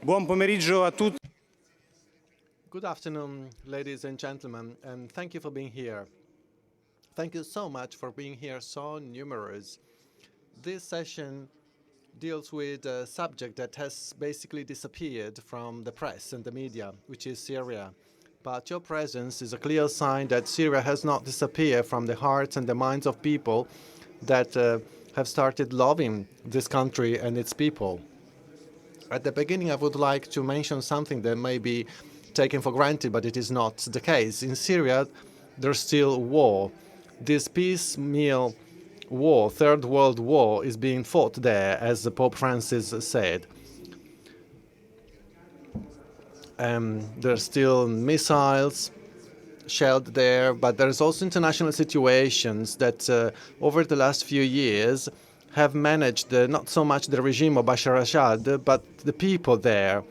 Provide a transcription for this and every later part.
Buon pomeriggio a tutti. Good afternoon, ladies and gentlemen, and thank you for being here. Thank you so much for being here, so numerous. This session deals with a subject that has basically disappeared from the press and the media, which is Syria. But your presence is a clear sign that Syria has not disappeared from the hearts and the minds of people that have started loving this country and its people. At the beginning, I would like to mention something that may be taken for granted, but it is not the case. In Syria, there's still war. This piecemeal war, Third World War, is being fought there, as Pope Francis said. There's still missiles shelled there, but there's also international situations that over the last few years have managed not so much the regime of Bashar al-Assad, but the people there.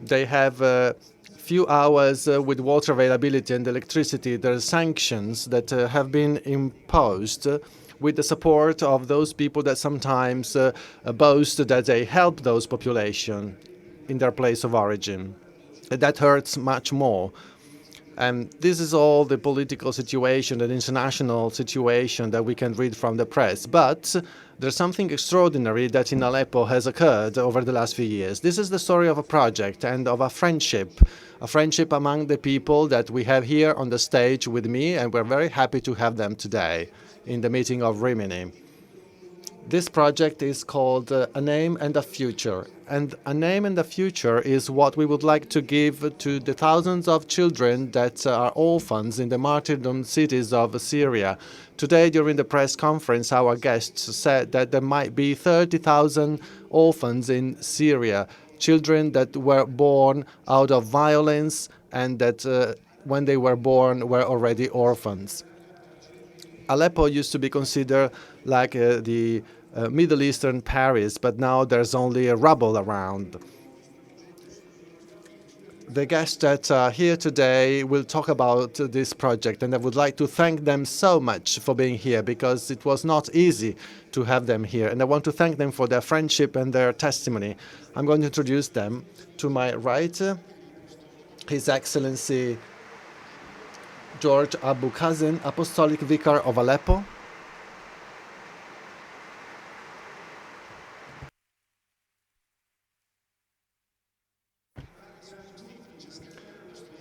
They have few hours with water availability and electricity. There are sanctions that have been imposed with the support of those people that sometimes boast that they help those population in their place of origin. That hurts much more. And this is all the political situation, the international situation that we can read from the press. But there's something extraordinary that in Aleppo has occurred over the last few years. This is the story of a project and of a friendship among the people that we have here on the stage with me, and we're very happy to have them today in the meeting of Rimini. This project is called A Name and a Future. And A Name and a Future is what we would like to give to the thousands of children that are orphans in the martyrdom cities of Syria. Today, during the press conference, our guests said that there might be 30,000 orphans in Syria, children that were born out of violence and that when they were born were already orphans. Aleppo used to be considered like the Middle Eastern Paris, but now there's only a rubble around. The guests that are here today will talk about this project, and I would like to thank them so much for being here, because it was not easy to have them here, and I want to thank them for their friendship and their testimony. I'm going to introduce them. To my right, His Excellency George Abou Khazen, Apostolic Vicar of Aleppo.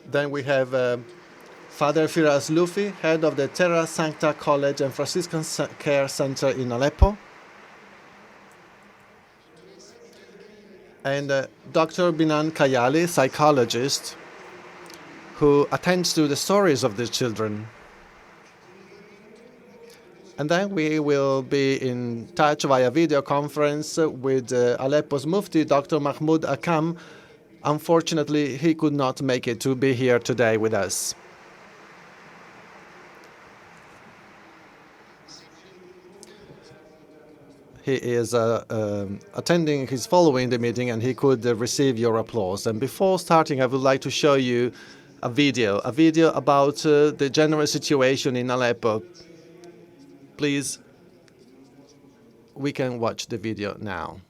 Then we have Father Firas Lutfi, head of the Terra Sancta College and Franciscan Care Center in Aleppo. And Dr. Binan Kayyali, psychologist, who attends to the stories of the children. And then we will be in touch via video conference with Aleppo's Muftì, Dr. Mahmoud Akkam. Unfortunately, he could not make it to be here today with us. He is attending, he's following the meeting, and he could receive your applause. And before starting, I would like to show you a video about the general situation in Aleppo. Please, we can watch the video now.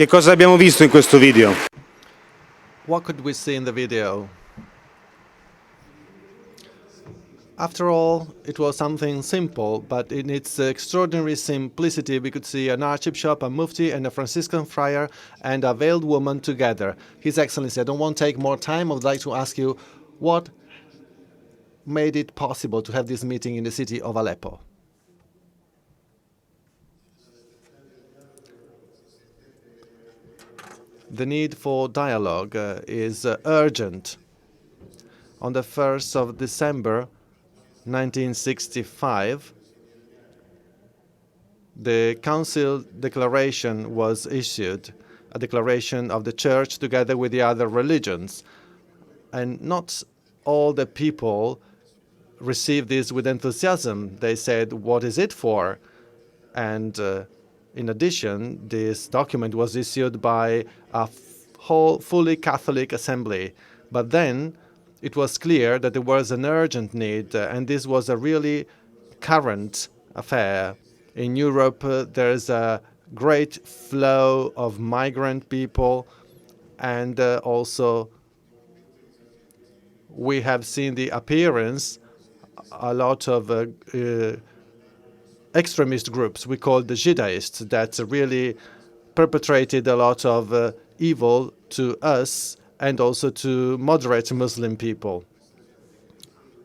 Che cosa abbiamo visto in questo video? What could we see in the video? After all, it was something simple, but in its extraordinary simplicity, we could see an archbishop, a Muftì, and a Franciscan friar, and a veiled woman together. His Excellency, I don't want to take more time. I would like to ask you, what made it possible to have this meeting in the city of Aleppo? The need for dialogue is urgent. On the 1st of December, 1965, the Council declaration was issued, a declaration of the Church together with the other religions. And not all the people received this with enthusiasm. They said, what is it for? And in addition, this document was issued by a fully Catholic assembly. But then it was clear that there was an urgent need, and this was a really current affair. In Europe, there's a great flow of migrant people, and also we have seen the appearance a lot of extremist groups we call the jihadists that really perpetrated a lot of evil to us and also to moderate Muslim people.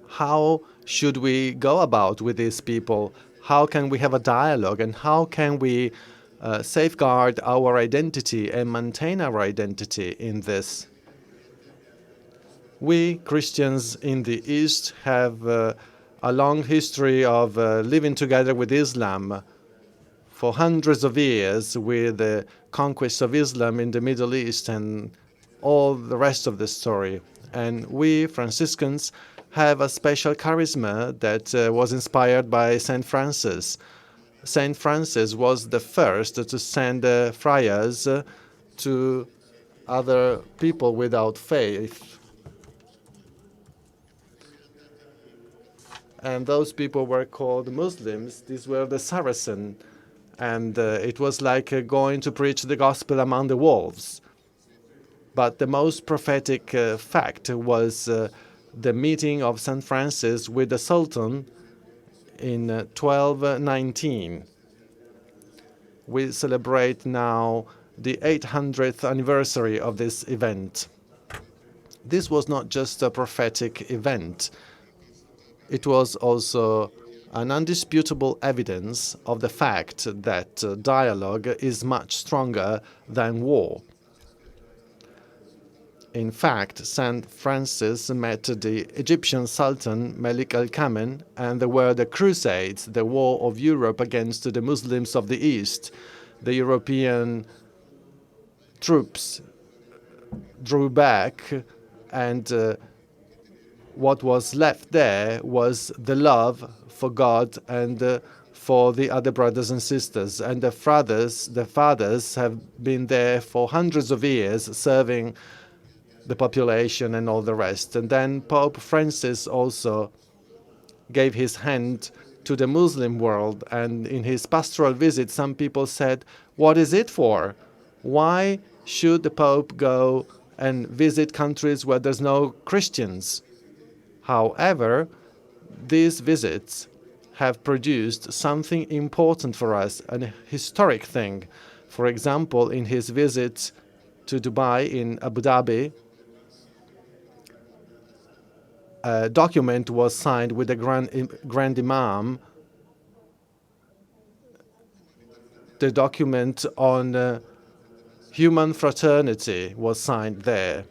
How should we go about with these people? How can we have a dialogue, and how can we safeguard our identity and maintain our identity in this? We Christians in the East have a long history of living together with Islam for hundreds of years, with the conquest of Islam in the Middle East and all the rest of the story. And we Franciscans have a special charisma that was inspired by Saint Francis. Saint Francis was the first to send friars to other people without faith. And those people were called Muslims. These were the Saracen. And it was like going to preach the gospel among the wolves. But the most prophetic fact was the meeting of St. Francis with the Sultan in 1219. We celebrate now the 800th anniversary of this event. This was not just a prophetic event. It was also an undisputable evidence of the fact that dialogue is much stronger than war. In fact, St. Francis met the Egyptian Sultan Melik al-Kamen, and there were the Crusades, the war of Europe against the Muslims of the East. The European troops drew back, and what was left there was the love for God and for the other brothers and sisters. And the fathers have been there for hundreds of years, serving the population and all the rest. And then Pope Francis also gave his hand to the Muslim world. And in his pastoral visit, some people said, what is it for? Why should the Pope go and visit countries where there's no Christians? However, these visits have produced something important for us, a historic thing. For example, in his visit to Dubai in Abu Dhabi, a document was signed with the Grand Imam. The document on human fraternity was signed there.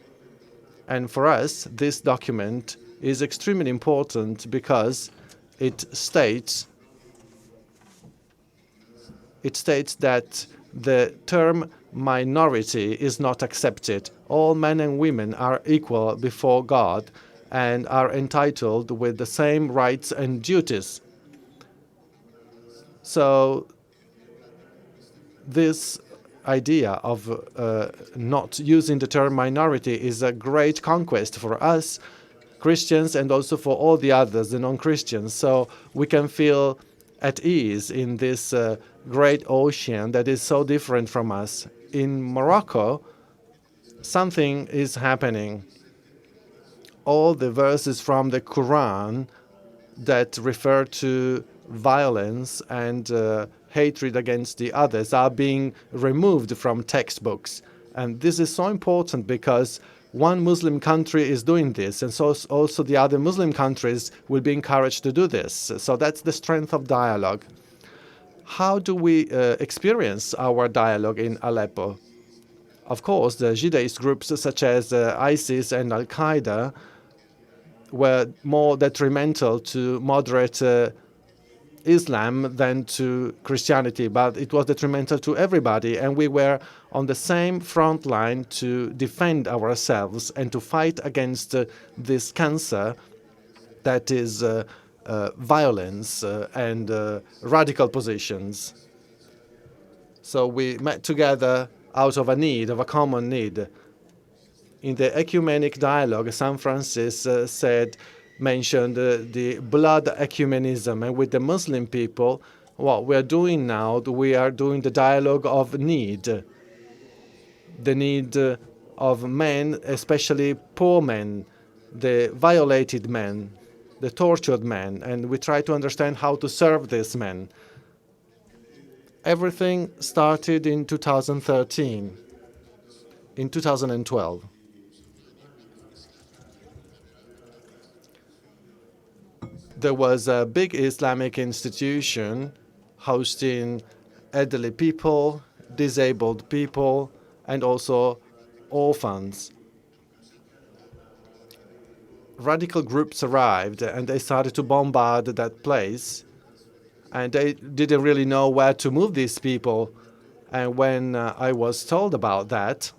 And for us, this document is extremely important because it states that the term minority is not accepted. All men and women are equal before God and are entitled with the same rights and duties. So this idea of not using the term minority is a great conquest for us Christians and also for all the others, the non-Christians. So we can feel at ease in this great ocean that is so different from us. in Morocco, something is happening. All the verses from the Quran that refer to violence and hatred against the others are being removed from textbooks. And this is so important because one Muslim country is doing this, and so also the other Muslim countries will be encouraged to do this. So that's the strength of dialogue. How do we experience our dialogue in Aleppo? Of course, the Judaist groups such as ISIS and Al-Qaeda were more detrimental to moderate Islam than to Christianity, but it was detrimental to everybody, and we were on the same front line to defend ourselves and to fight against this cancer that is violence and radical positions. So we met together out of a need, of a common need. In the ecumenic dialogue, St. Francis mentioned the blood ecumenism, and with the Muslim people, what we are doing now, we are doing the dialogue of need, the need of men, especially poor men, the violated men, the tortured men, and we try to understand how to serve these men. Everything started in 2013, in 2012. There was a big Islamic institution hosting elderly people, disabled people, and also orphans. Radical groups arrived and they started to bombard that place, and they didn't really know where to move these people. And when I was told about that,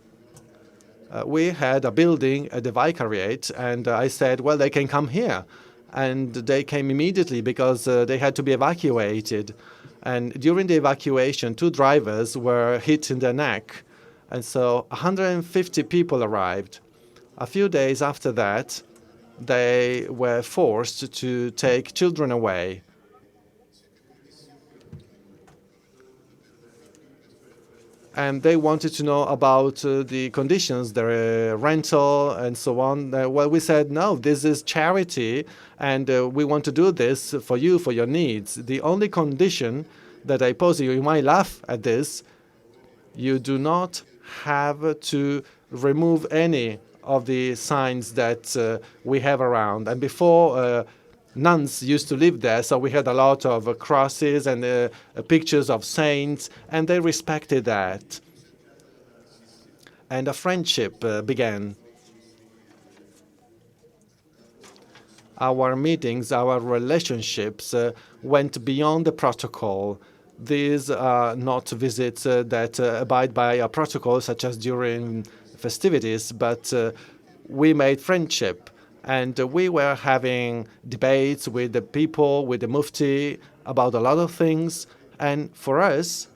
we had a building at the Vicariate, and I said, well, they can come here. And they came immediately because they had to be evacuated. And during the evacuation, 2 drivers were hit in the neck. And so 150 people arrived. A few days after that, they were forced to take children away. And they wanted to know about the conditions, the rental, and so on. Well, we said, no, this is charity, and we want to do this for you, for your needs. The only condition that I pose you might laugh at this, you do not have to remove any of the signs that we have around. And before, nuns used to live there, so we had a lot of crosses and pictures of saints, and they respected that. And a friendship began. Our meetings, our relationships went beyond the protocol. These are not visits that abide by a protocol, such as during festivities, but we made friendship. And we were having debates with the people, with the Muftì, about a lot of things. And for us,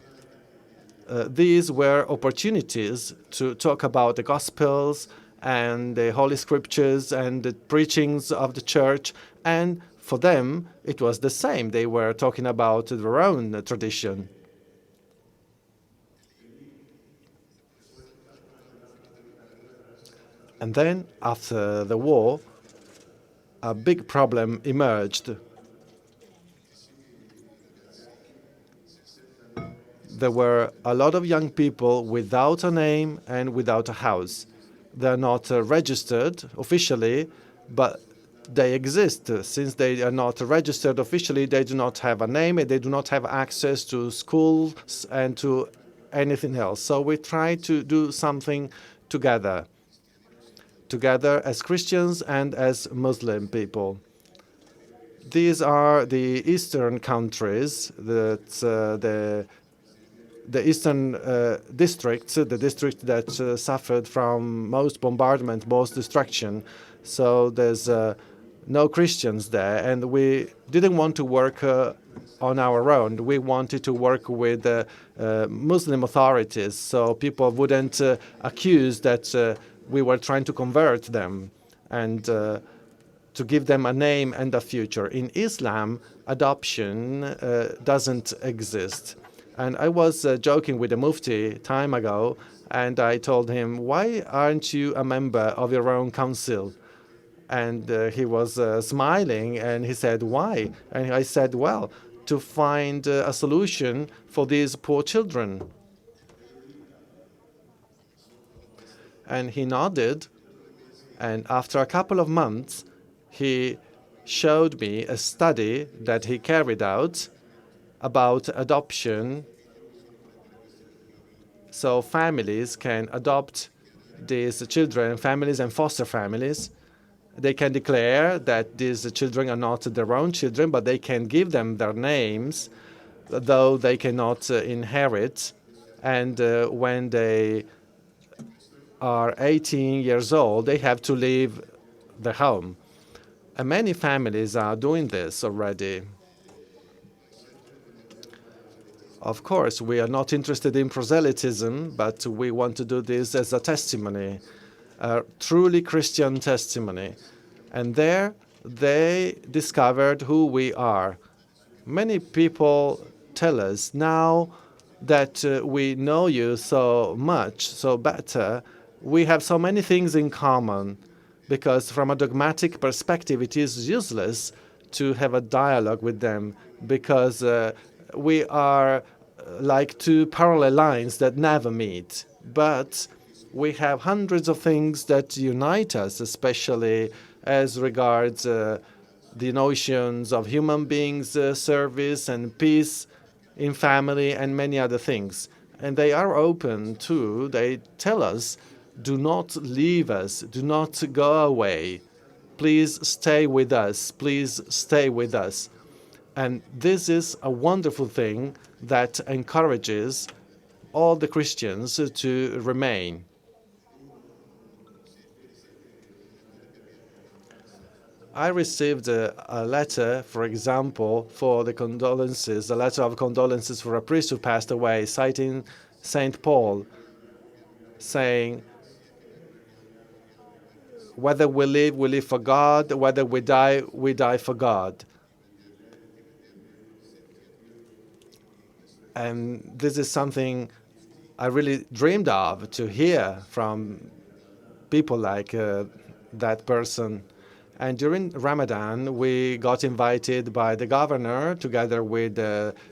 these were opportunities to talk about the Gospels and the Holy Scriptures and the preachings of the Church. And for them, it was the same. They were talking about their own tradition. And then, after the war, a big problem emerged. There were a lot of young people without a name and without a house. They're not registered officially, but they exist. Since they are not registered officially, they do not have a name and they do not have access to schools and to anything else. So we try to do something together as Christians and as Muslim people. These are the eastern countries, the eastern districts, the district that suffered from most bombardment, most destruction. So there's no Christians there, and we didn't want to work on our own. We wanted to work with Muslim authorities, so people wouldn't accuse that we were trying to convert them and to give them a name and a future. In Islam, adoption doesn't exist. And I was joking with the Muftì time ago, and I told him, "Why aren't you a member of your own council?" And he was smiling, and he said, "Why?" And I said, "Well, to find a solution for these poor children." And he nodded, and after a couple of months, he showed me a study that he carried out about adoption, so families can adopt these children, families and foster families. They can declare that these children are not their own children, but they can give them their names, though they cannot inherit. And when they are 18 years old, they have to leave the home. And many families are doing this already. Of course, we are not interested in proselytism, but we want to do this as a testimony, a truly Christian testimony. And there they discovered who we are. Many people tell us now that we know you so much, so better, we have so many things in common, because from a dogmatic perspective, it is useless to have a dialogue with them, because we are like two parallel lines that never meet. But we have hundreds of things that unite us, especially as regards the notions of human beings, service and peace in family, and many other things. And they are open too. They tell us, do not leave us, do not go away. Please stay with us, please stay with us. And this is a wonderful thing that encourages all the Christians to remain. I received a letter, for example, for the condolences, a letter of condolences for a priest who passed away, citing St. Paul, saying, whether we live for God, whether we die for God. And this is something I really dreamed of, to hear from people like that person. And during Ramadan, we got invited by the governor, together with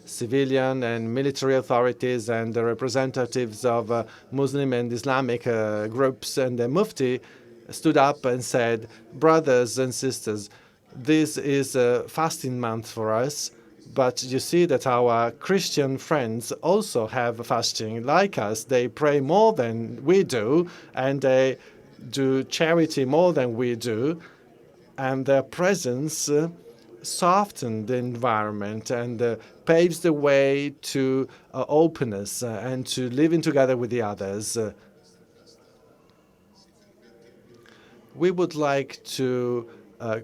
civilian and military authorities and the representatives of Muslim and Islamic groups. And the Muftì stood up and said, brothers and sisters, this is a fasting month for us, but you see that our Christian friends also have fasting like us. They pray more than we do, and they do charity more than we do. And their presence softened the environment and paves the way to openness and to living together with the others. We would like to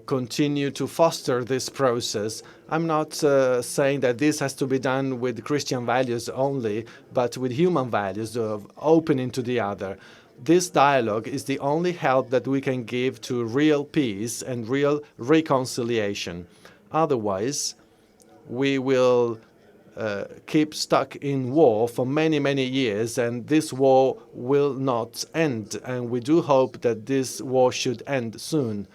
continue to foster this process. I'm not saying that this has to be done with Christian values only, but with human values of opening to the other. This dialogue is the only help that we can give to real peace and real reconciliation. Otherwise, we will keep stuck in war for many, many years, and this war will not end. And we do hope that this war should end soon.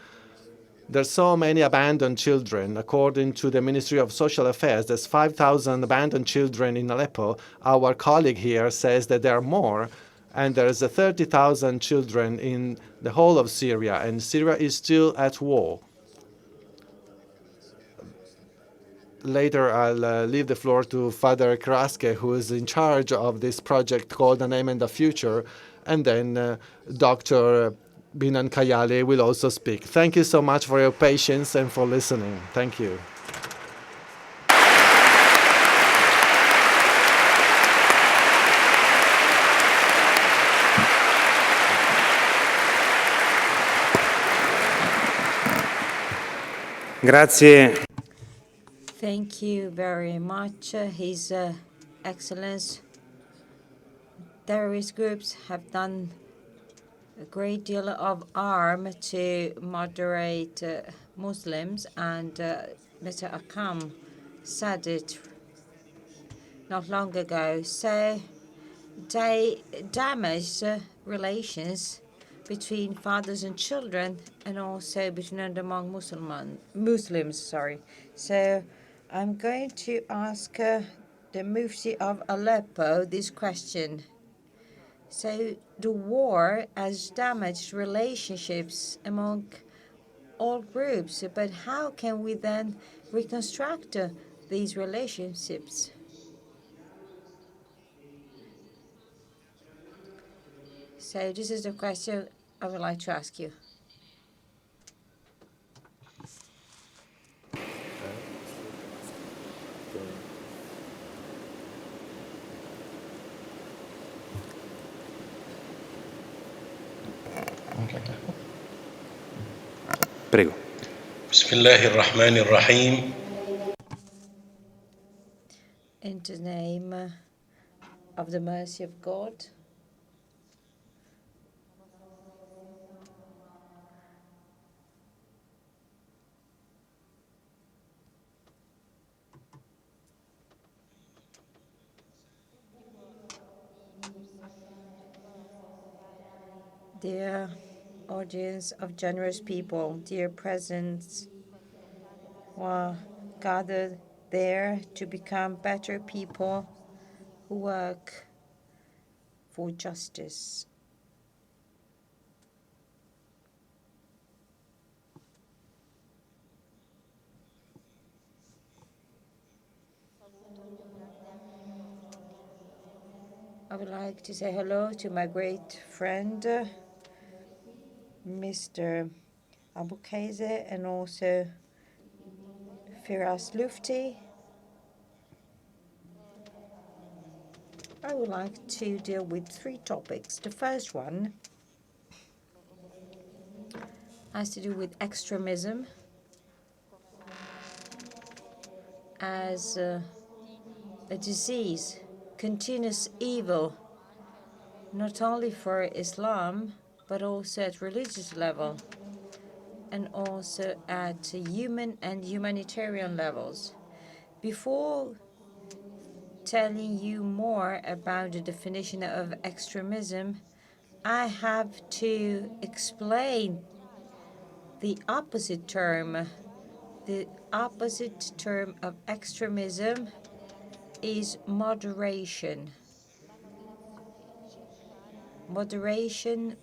There's so many abandoned children. According to the Ministry of Social Affairs, there's 5,000 abandoned children in Aleppo. Our colleague here says that there are more. And there's 30,000 children in the whole of Syria, and Syria is still at war. Later, I'll leave the floor to Father Kraske, who is in charge of this project called A Name and a Future, and then Dr. Binan Kayyali will also speak. Thank you so much for your patience and for listening. Thank you. Grazie. Thank you very much, His Excellence. Terrorist groups have done a great deal of harm to moderate Muslims, and Mr. Akkam said it. not long ago. So they damaged relations between fathers and children, and also between and among Muslims. So I'm going to ask the Muftì of Aleppo this question. So the war has damaged relationships among all groups, but how can we then reconstruct these relationships? So this is the question I would like to ask you. Prego. Bismillahirrahmanirrahim. In the name of the mercy of God. Dear audience of generous people, dear presents who are gathered there to become better people who work for justice. I would like to say hello to my great friend, Mr. Abou Khazen, and also Firas Lutfi. I would like to deal with 3 topics. The first one has to do with extremism as a disease, continuous evil, not only for Islam, but also at religious level, and also at human and humanitarian levels. Before telling you more about the definition of extremism, I have to explain the opposite term. The opposite term of extremism is moderation. Moderation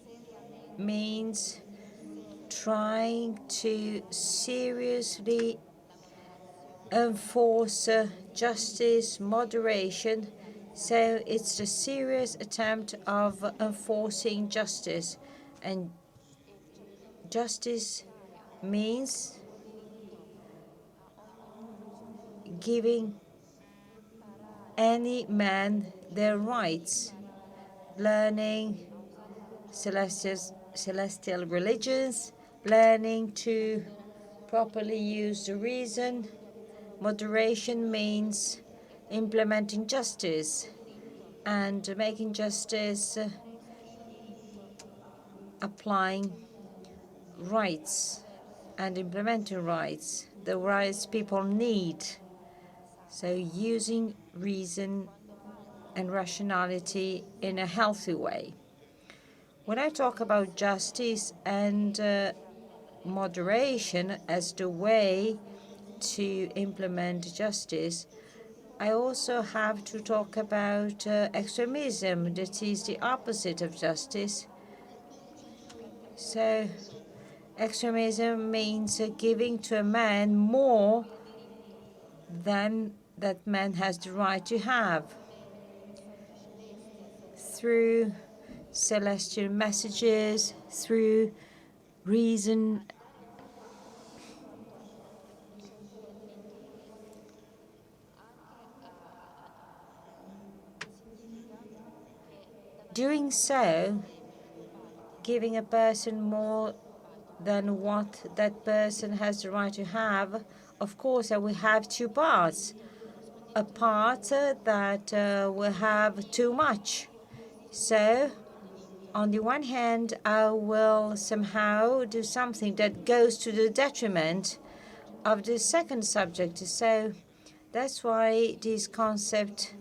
means trying to seriously enforce justice, moderation. So it's a serious attempt of enforcing justice. And justice means giving any man their rights, learning celestial religions, learning to properly use the reason. Moderation means implementing justice and making justice applying rights and implementing rights, the rights people need. So using reason and rationality in a healthy way. When I talk about justice and moderation as the way to implement justice, I also have to talk about extremism, that is the opposite of justice. So extremism means giving to a man more than that man has the right to have through celestial messages, through reason. Doing so, giving a person more than what that person has the right to have, of course, I will have 2 parts. A part that will have too much. So, on the one hand, I will somehow do something that goes to the detriment of the second subject. So, that's why this concept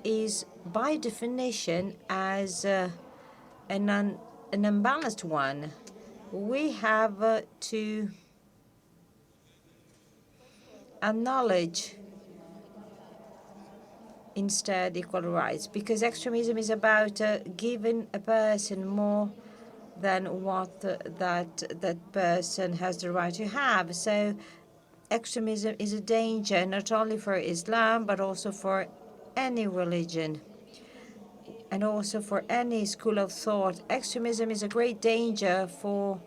is by definition as an unbalanced one. We have to acknowledge instead equal rights, because extremism is about giving a person more than what that person has the right to have. So extremism is a danger not only for Islam but also for any religion and also for any school of thought. Extremism is a great danger for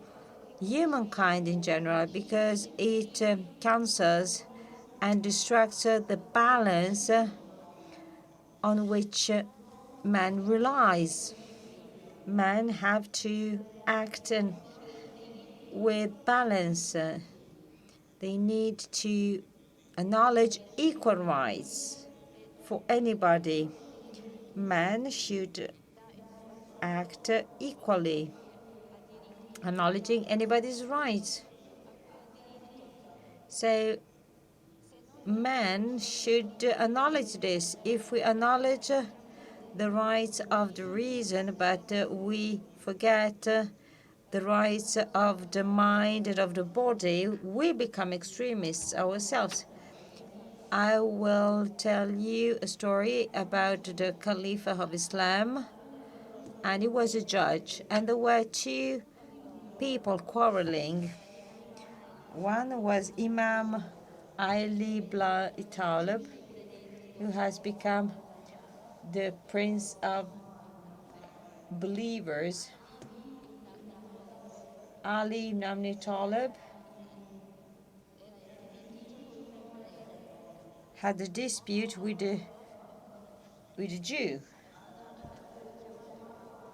humankind in general because it cancels and distracts the balance on which man relies. Men have to act with balance. They need to acknowledge equal rights for anybody. Men should act equally, acknowledging anybody's rights. So men should acknowledge this. If we acknowledge the rights of the reason, but we forget the rights of the mind and of the body, we become extremists ourselves. I will tell you a story about the Caliph of Islam, and he was a judge, and there were two people quarreling. One was Imam Ali ibn Abi Talib, who has become the prince of believers. Ali ibn Abi Talib had a dispute with a Jew,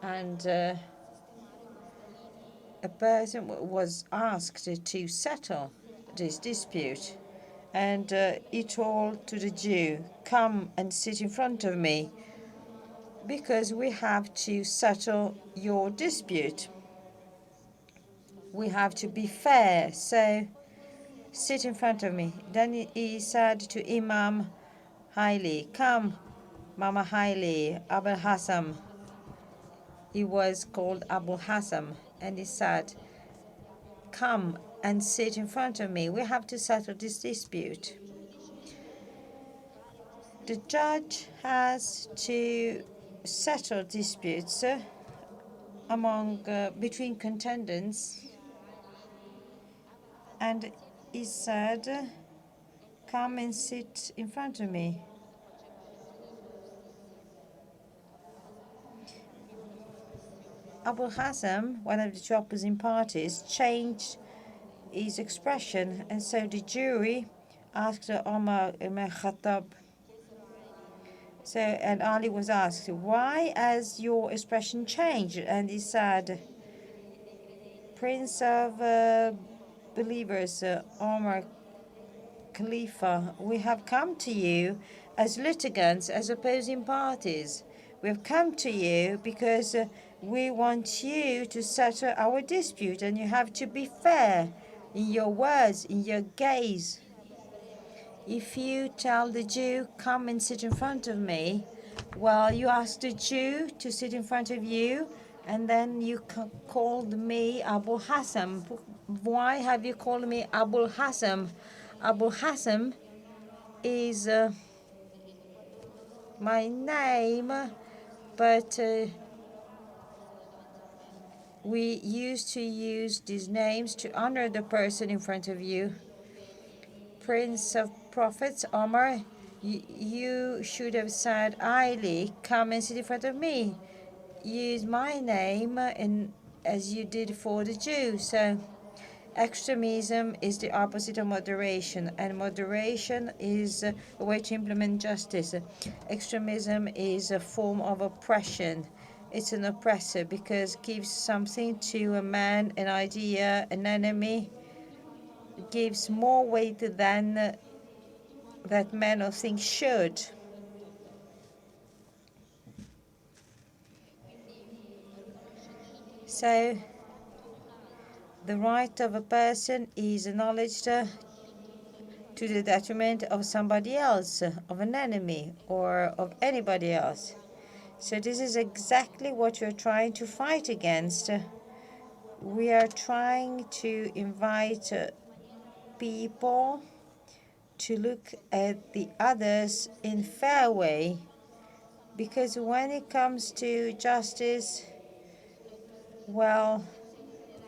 and a person was asked to settle this dispute, and he told to the Jew, "Come and sit in front of me, because we have to settle your dispute. We have to be fair, so sit in front of me." Then he said to Imam Ali, "Come, Mama Ali, Abul Hassan." He was called Abul Hassan, and he said, "Come and sit in front of me. We have to settle this dispute." The judge has to settle disputes between contendants, and he said, "Come and sit in front of me." Abu Hassan, one of the two opposing parties, changed his expression, and so the jury asked Omar ibn Khattab. And Ali was asked, "Why has your expression changed?" And he said, "Prince of believers, Omar, Khalifa, we have come to you as litigants, as opposing parties. We have come to you because we want you to settle our dispute, and you have to be fair in your words, in your gaze. If you tell the Jew, 'Come and sit in front of me,' well, you ask the Jew to sit in front of you, and then you called me Abu Hassan. Why have you called me Abu Hassan? Abu Hassan is my name, but we used to use these names to honor the person in front of you. Prince of Prophets, Omar, you should have said, 'Ali, come and sit in front of me.' Use my name as you did for the Jews." So extremism is the opposite of moderation, and moderation is a way to implement justice. Extremism is a form of oppression. It's an oppressor because it gives something to a man, an idea, an enemy. It gives more weight than that man or thing should. So the right of a person is acknowledged to the detriment of somebody else, of an enemy, or of anybody else. So this is exactly what we're trying to fight against. We are trying to invite people to look at the others in fair way, because when it comes to justice, well,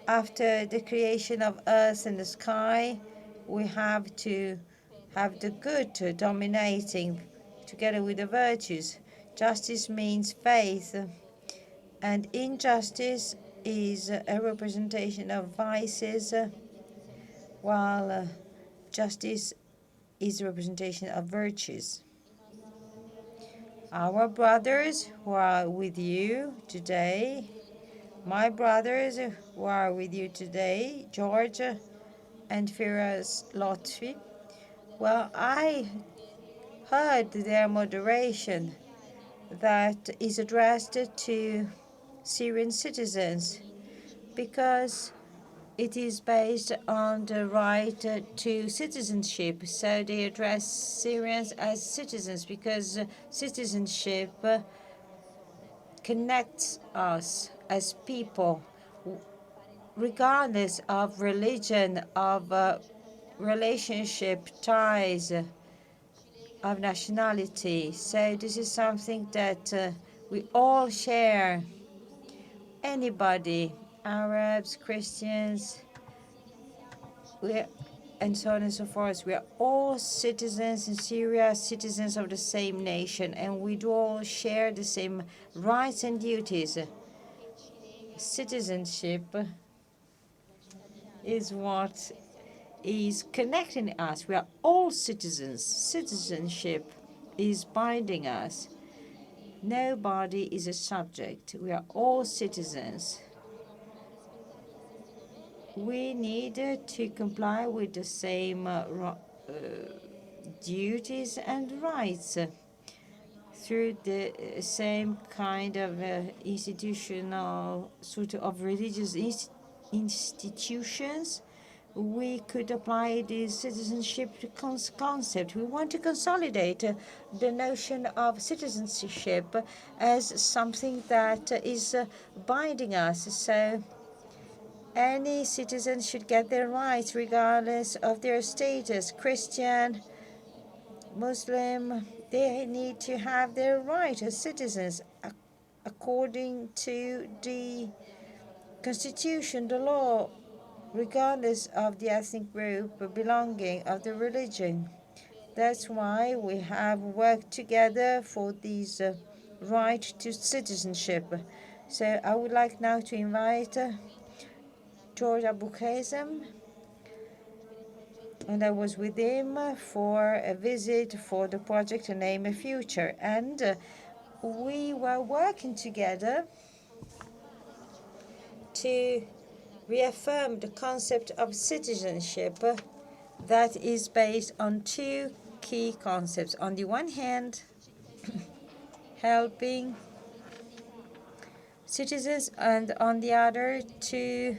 after the creation of earth and the sky, we have to have the good dominating together with the virtues. Justice means faith, and injustice is a representation of vices, while justice is a representation of virtues. Our brothers who are with you today, my brothers who are with you today, George and Firas Lutfi, well, I heard their moderation that is addressed to Syrian citizens, because it is based on the right to citizenship. So they address Syrians as citizens, because citizenship connects us as people, regardless of religion, of relationship, ties, of nationality. So this is something that we all share. Anybody, Arabs, Christians, and so on and so forth. We are all citizens in Syria, citizens of the same nation, and we do all share the same rights and duties. Citizenship is what is connecting us. We are all citizens. Citizenship is binding us. Nobody is a subject. We are all citizens. We need to comply with the same duties and rights through the same kind of institutional, sort of religious institutions. We could apply the citizenship concept. We want to consolidate the notion of citizenship as something that is binding us. So any citizen should get their rights regardless of their status, Christian, Muslim. They need to have their right as citizens according to the constitution, the law, regardless of the ethnic group, belonging, of the religion. That's why we have worked together for this right to citizenship. So I would like now to invite George Abou Khazen, and I was with him for a visit for the project Name a Future. And we were working together to reaffirm the concept of citizenship that is based on two key concepts. On the one hand, helping citizens, and on the other, to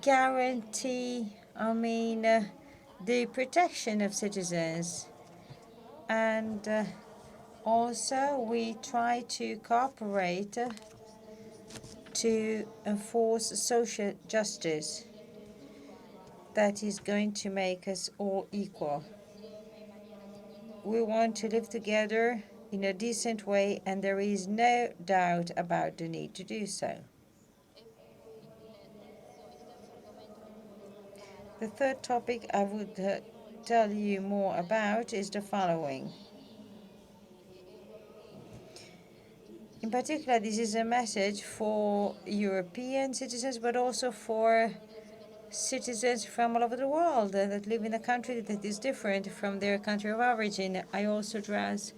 guarantee, the protection of citizens. And also we try to cooperate to enforce social justice that is going to make us all equal. We want to live together in a decent way, and there is no doubt about the need to do so. The third topic I would tell you more about is the following. In particular, this is a message for European citizens, but also for citizens from all over the world that live in a country that is different from their country of origin. I also address,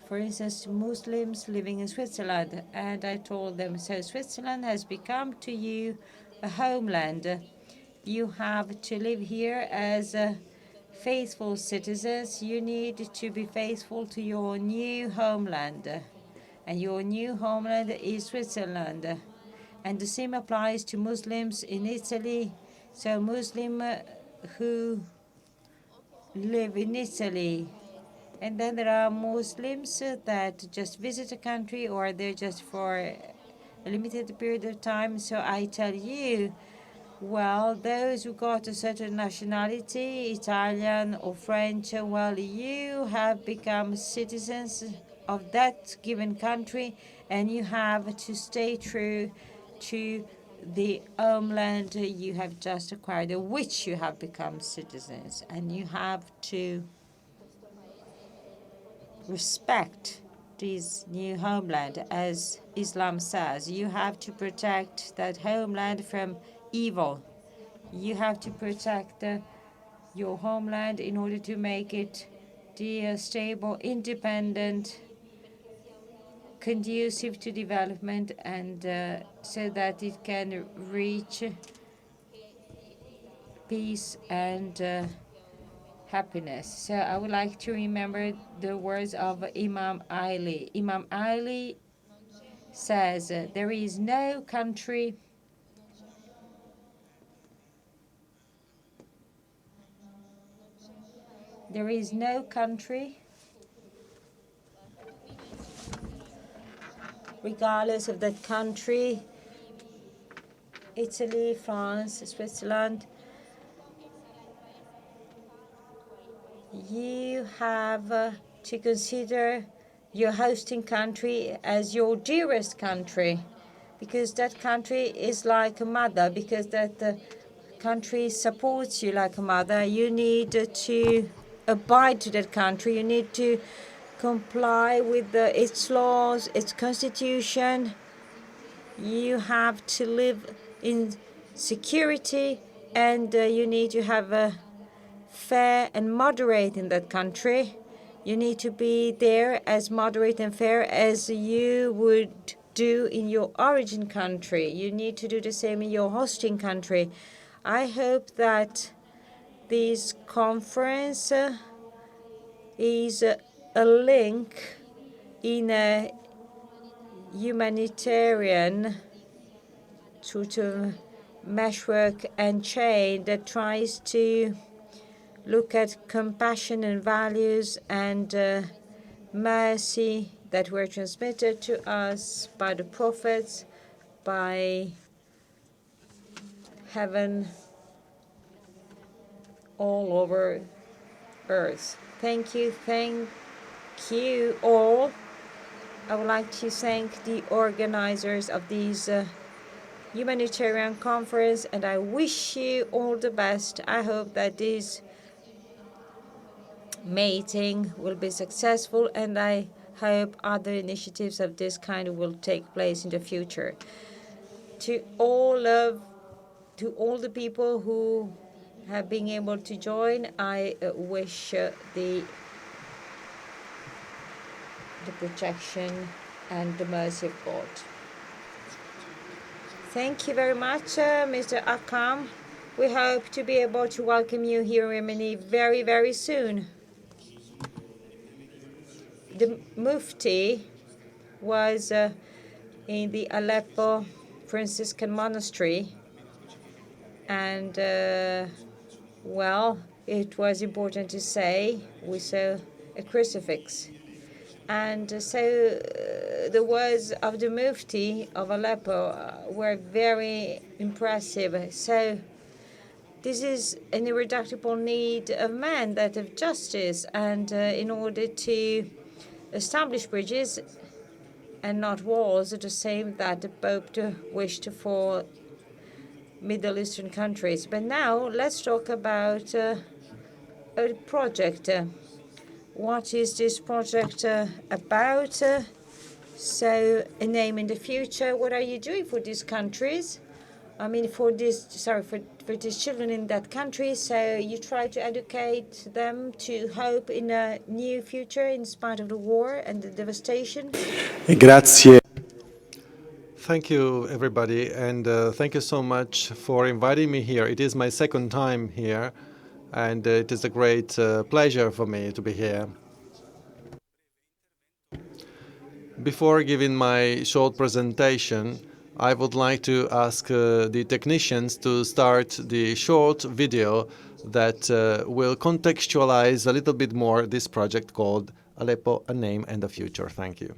for instance, Muslims living in Switzerland, and I told them, so Switzerland has become to you a homeland. You have to live here as faithful citizens. You need to be faithful to your new homeland, and your new homeland is Switzerland. And the same applies to Muslims in Italy. So Muslim who live in Italy. And then there are Muslims that just visit a country or they're just for a limited period of time. So I tell you, well, those who got a certain nationality, Italian or French, well, you have become citizens of that given country and you have to stay true to the homeland you have just acquired, which you have become citizens, and you have to respect this new homeland. As Islam says, you have to protect that homeland from evil. You have to protect your homeland in order to make it the stable, independent, conducive to development, and so that it can reach peace and happiness. So I would like to remember the words of Imam Ali. Imam Ali says, there is no country regardless of that country, Italy, France, Switzerland, you have to consider your hosting country as your dearest country, because that country is like a mother, because that country supports you like a mother. You need to abide to that country. You need to comply with its laws, its constitution. You have to live in security, and you need to have a fair and moderate in that country. You need to be there as moderate and fair as you would do in your origin country. You need to do the same in your hosting country. I hope that this conference is a link in a humanitarian sort of meshwork and chain that tries to look at compassion and values and mercy that were transmitted to us by the prophets, by heaven all over earth. Thank you all. I would like to thank the organizers of these humanitarian conference, and I wish you all the best. I hope that this meeting will be successful, and I hope other initiatives of this kind will take place in the future. To all the people who have been able to join, I wish the protection and the mercy of God. Thank you very much, Mr. Akkam. We hope to be able to welcome you here in Rimini very, very soon. The Muftì was in the Aleppo Franciscan monastery, and well, it was important to say we saw a crucifix. And so the words of the Muftì of Aleppo were very impressive. So this is an irreducible need of man, that of justice, and in order to establish bridges and not walls, the same that the Pope wished for Middle Eastern countries. But now let's talk about a project. What is this project about? So a name in the future. What are you doing for these countries? I mean, for these children in that country. So you try to educate them to hope in a new future in spite of the war and the devastation. Grazie. Thank you, everybody, and thank you so much for inviting me here. It is my second time here, and it is a great pleasure for me to be here. Before giving my short presentation, I would like to ask the technicians to start the short video that will contextualize a little bit more this project called Aleppo, a Name and a Future. Thank you.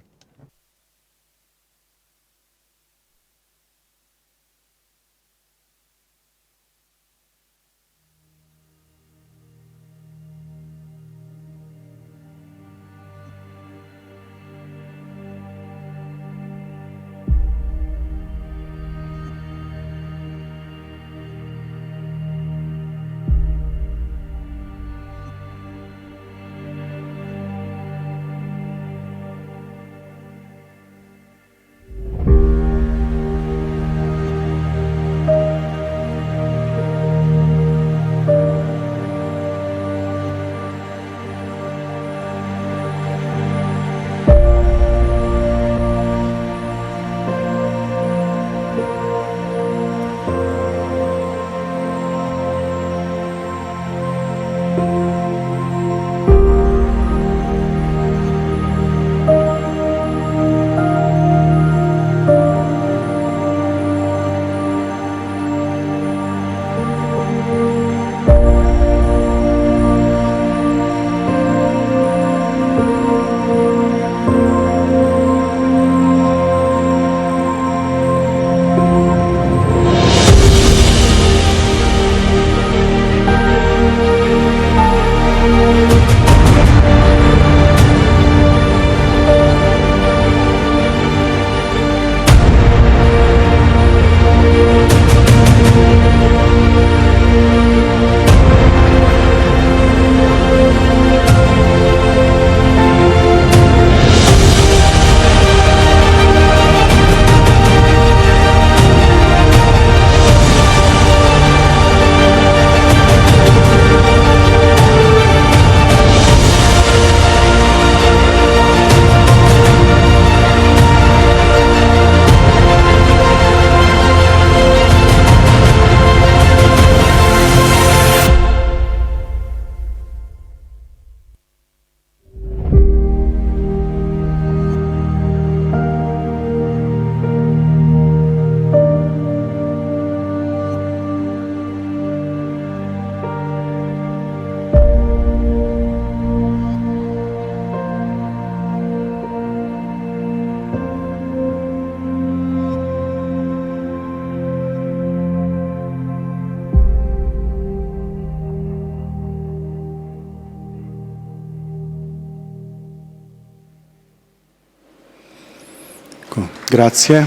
Grazie.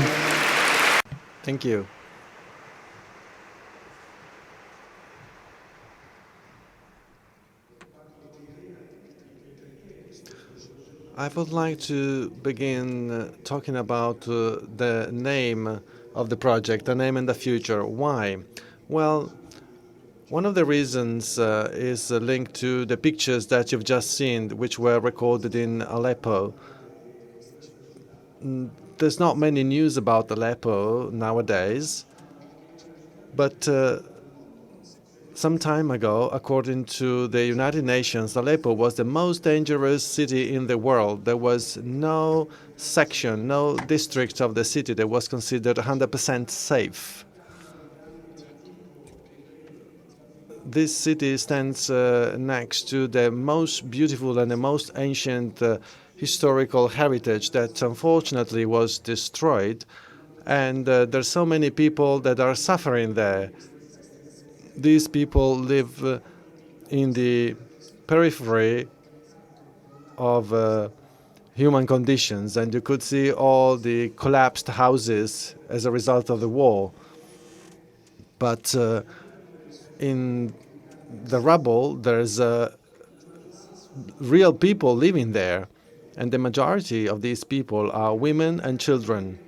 Thank you. I would like to begin talking about the name of the project, the name and the future. Why? Well, one of the reasons is linked to the pictures that you've just seen, which were recorded in Aleppo. There's not many news about Aleppo nowadays, but some time ago, according to the United Nations, Aleppo was the most dangerous city in the world. There was no section, no district of the city that was considered 100% safe. This city stands next to the most beautiful and the most ancient historical heritage that unfortunately was destroyed. And there's so many people that are suffering there. These people live in the periphery of human conditions, and you could see all the collapsed houses as a result of the war. But in the rubble, there's real people living there, and the majority of these people are women and children.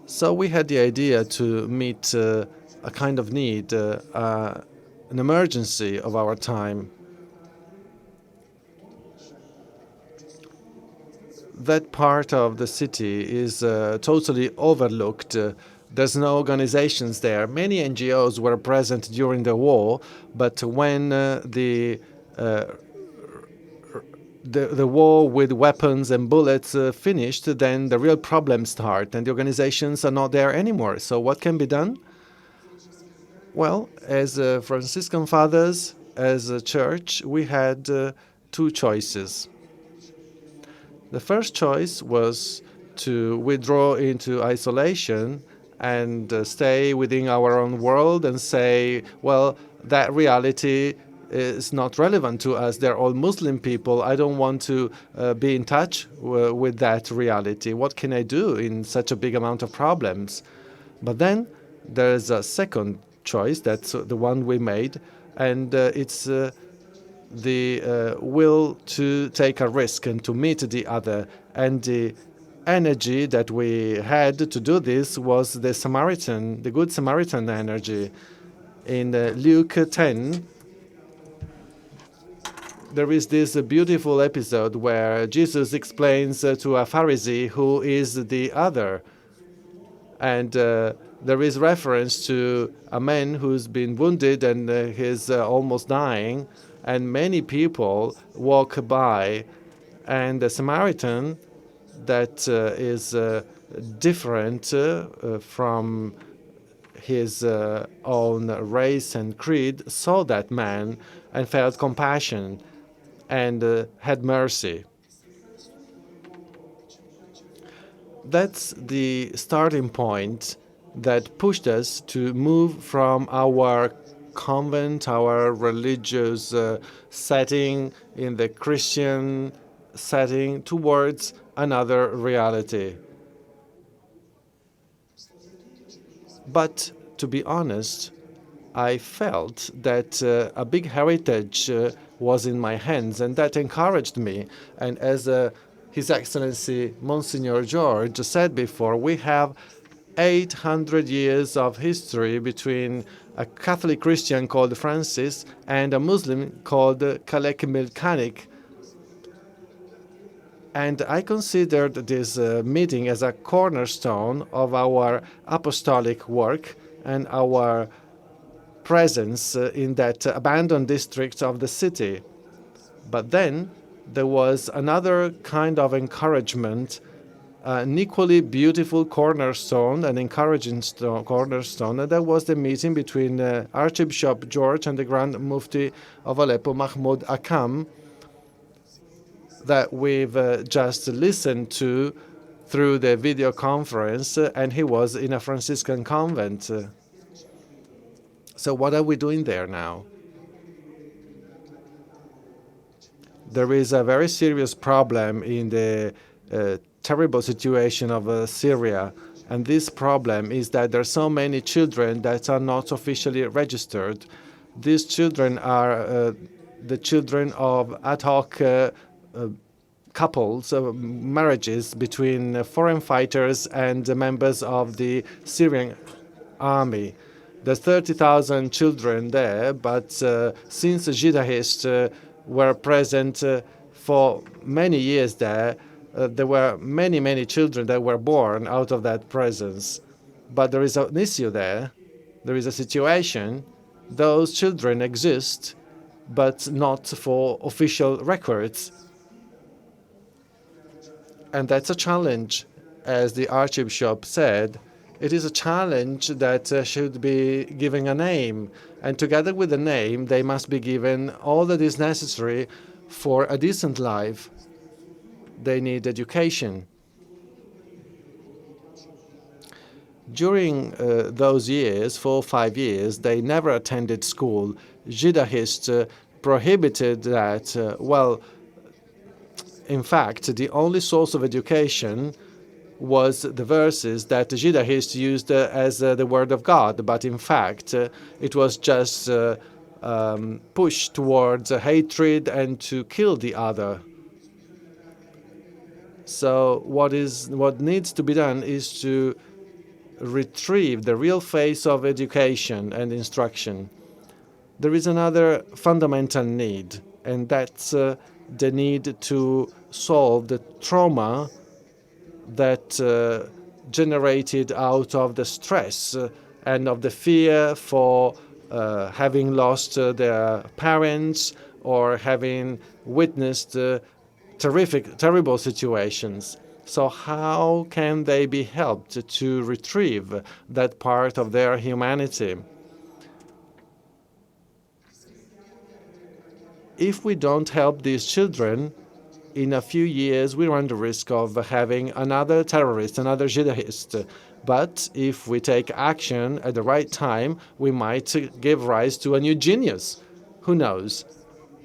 So we had the idea to meet a kind of need, an emergency of our time. That part of the city is totally overlooked. There's no organizations there. Many NGOs were present during the war, but when the the war with weapons and bullets finished, then the real problems start, and the organizations are not there anymore. So what can be done? Well, as Franciscan fathers, as a church, we had two choices. The first choice was to withdraw into isolation and stay within our own world and say, well, that reality is not relevant to us. They're all Muslim people. I don't want to be in touch with that reality. What can I do in such a big amount of problems? But then there's a second choice. That's the one we made. And it's the will to take a risk and to meet the other. And the energy that we had to do this was the Good Samaritan energy. In Luke 10, there is this beautiful episode where Jesus explains to a Pharisee who is the other. And there is reference to a man who's been wounded and he's almost dying. And many people walk by. And the Samaritan that is different from his own race and creed saw that man and felt compassion and had mercy. That's the starting point that pushed us to move from our convent, our religious setting in the Christian setting towards another reality. But to be honest, I felt that a big heritage was in my hands, and that encouraged me. And as His Excellency Monsignor George said before, we have 800 years of history between a Catholic Christian called Francis and a Muslim called Khalek Milkanik. And I considered this meeting as a cornerstone of our apostolic work and our presence in that abandoned district of the city. But then there was another kind of encouragement, an equally beautiful cornerstone, an encouraging cornerstone, and that was the meeting between Archbishop George and the Grand Muftì of Aleppo, Mahmoud Akkam, that we've just listened to through the video conference, and he was in a Franciscan convent. So what are we doing there now? There is a very serious problem in the terrible situation of Syria, and this problem is that there are so many children that are not officially registered. These children are the children of ad hoc couples, marriages between foreign fighters and members of the Syrian army. There's 30,000 children there, but since the jihadists were present for many years there were many, many children that were born out of that presence. But there is an issue there. There is a situation. Those children exist, but not for official records. And that's a challenge, as the Archbishop said. It is a challenge that should be given a name. And together with the name, they must be given all that is necessary for a decent life. They need education. During those years, 4 or 5 years, they never attended school. Jihadists prohibited that. In fact, the only source of education was the verses that the jihadists used as the word of God. But in fact, it was just pushed towards hatred and to kill the other. So what needs to be done is to retrieve the real face of education and instruction. There is another fundamental need, and that's the need to solve the trauma that generated out of the stress and of the fear for having lost their parents or having witnessed terrible situations. So how can they be helped to retrieve that part of their humanity? If we don't help these children, in a few years we run the risk of having another terrorist, another jihadist. But if we take action at the right time, we might give rise to a new genius. Who knows?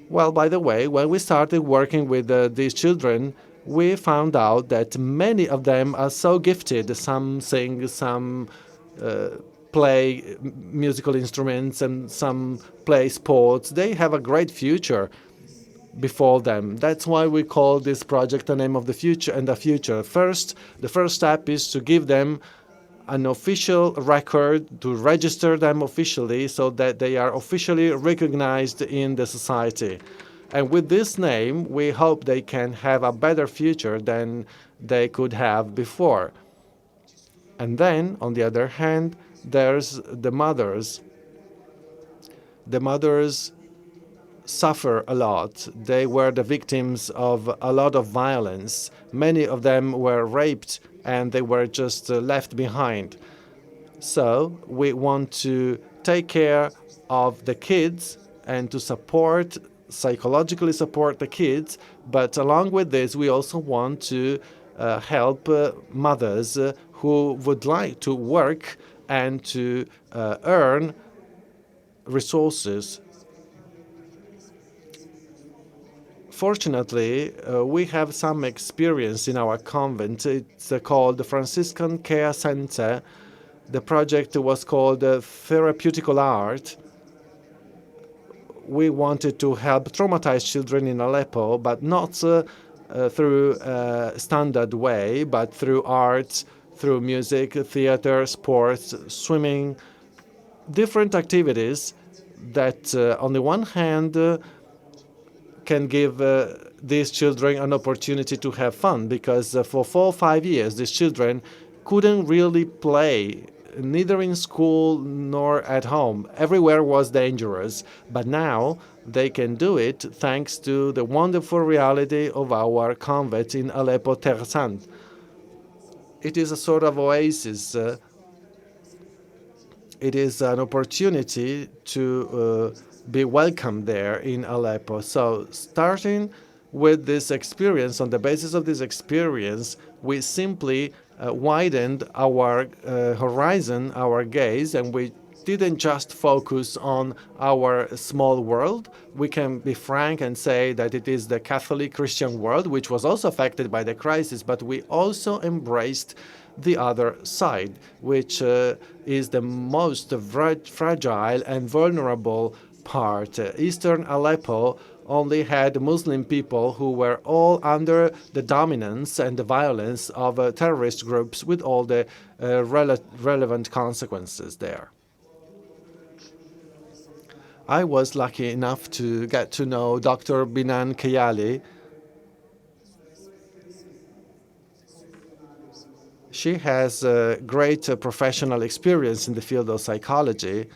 Well, by the way, when we started working with these children, we found out that many of them are so gifted. Some sing, some play musical instruments, and some play sports. They have a great future before them. That's why we call this project the name of the future and the future. First, the first step is to give them an official record, to register them officially so that they are officially recognized in the society. And with this name, we hope they can have a better future than they could have before. And then, on the other hand, there's the mothers. The mothers suffer a lot. They were the victims of a lot of violence. Many of them were raped and they were just left behind. So we want to take care of the kids and to psychologically support the kids, but along with this we also want to help mothers who would like to work and to earn resources. Fortunately, we have some experience in our convent. It's called the Franciscan Care Center. The project was called Therapeutical Art. We wanted to help traumatized children in Aleppo, but not through a standard way, but through art, through music, theater, sports, swimming, different activities that, on the one hand, can give these children an opportunity to have fun, because for 4 or 5 years these children couldn't really play, neither in school nor at home. Everywhere was dangerous, but now they can do it thanks to the wonderful reality of our convent in Aleppo, Terra. It is a sort of oasis. It is an opportunity to be welcome there in Aleppo. So starting with this experience, on the basis of this experience, we simply widened our horizon, our gaze, and we didn't just focus on our small world. We can be frank and say that it is the Catholic Christian world, which was also affected by the crisis, but we also embraced the other side, which is the most fragile and vulnerable part. Eastern Aleppo only had Muslim people who were all under the dominance and the violence of terrorist groups, with all the relevant consequences there. I was lucky enough to get to know Dr. Binan Kayyali. She has great professional experience in the field of psychology,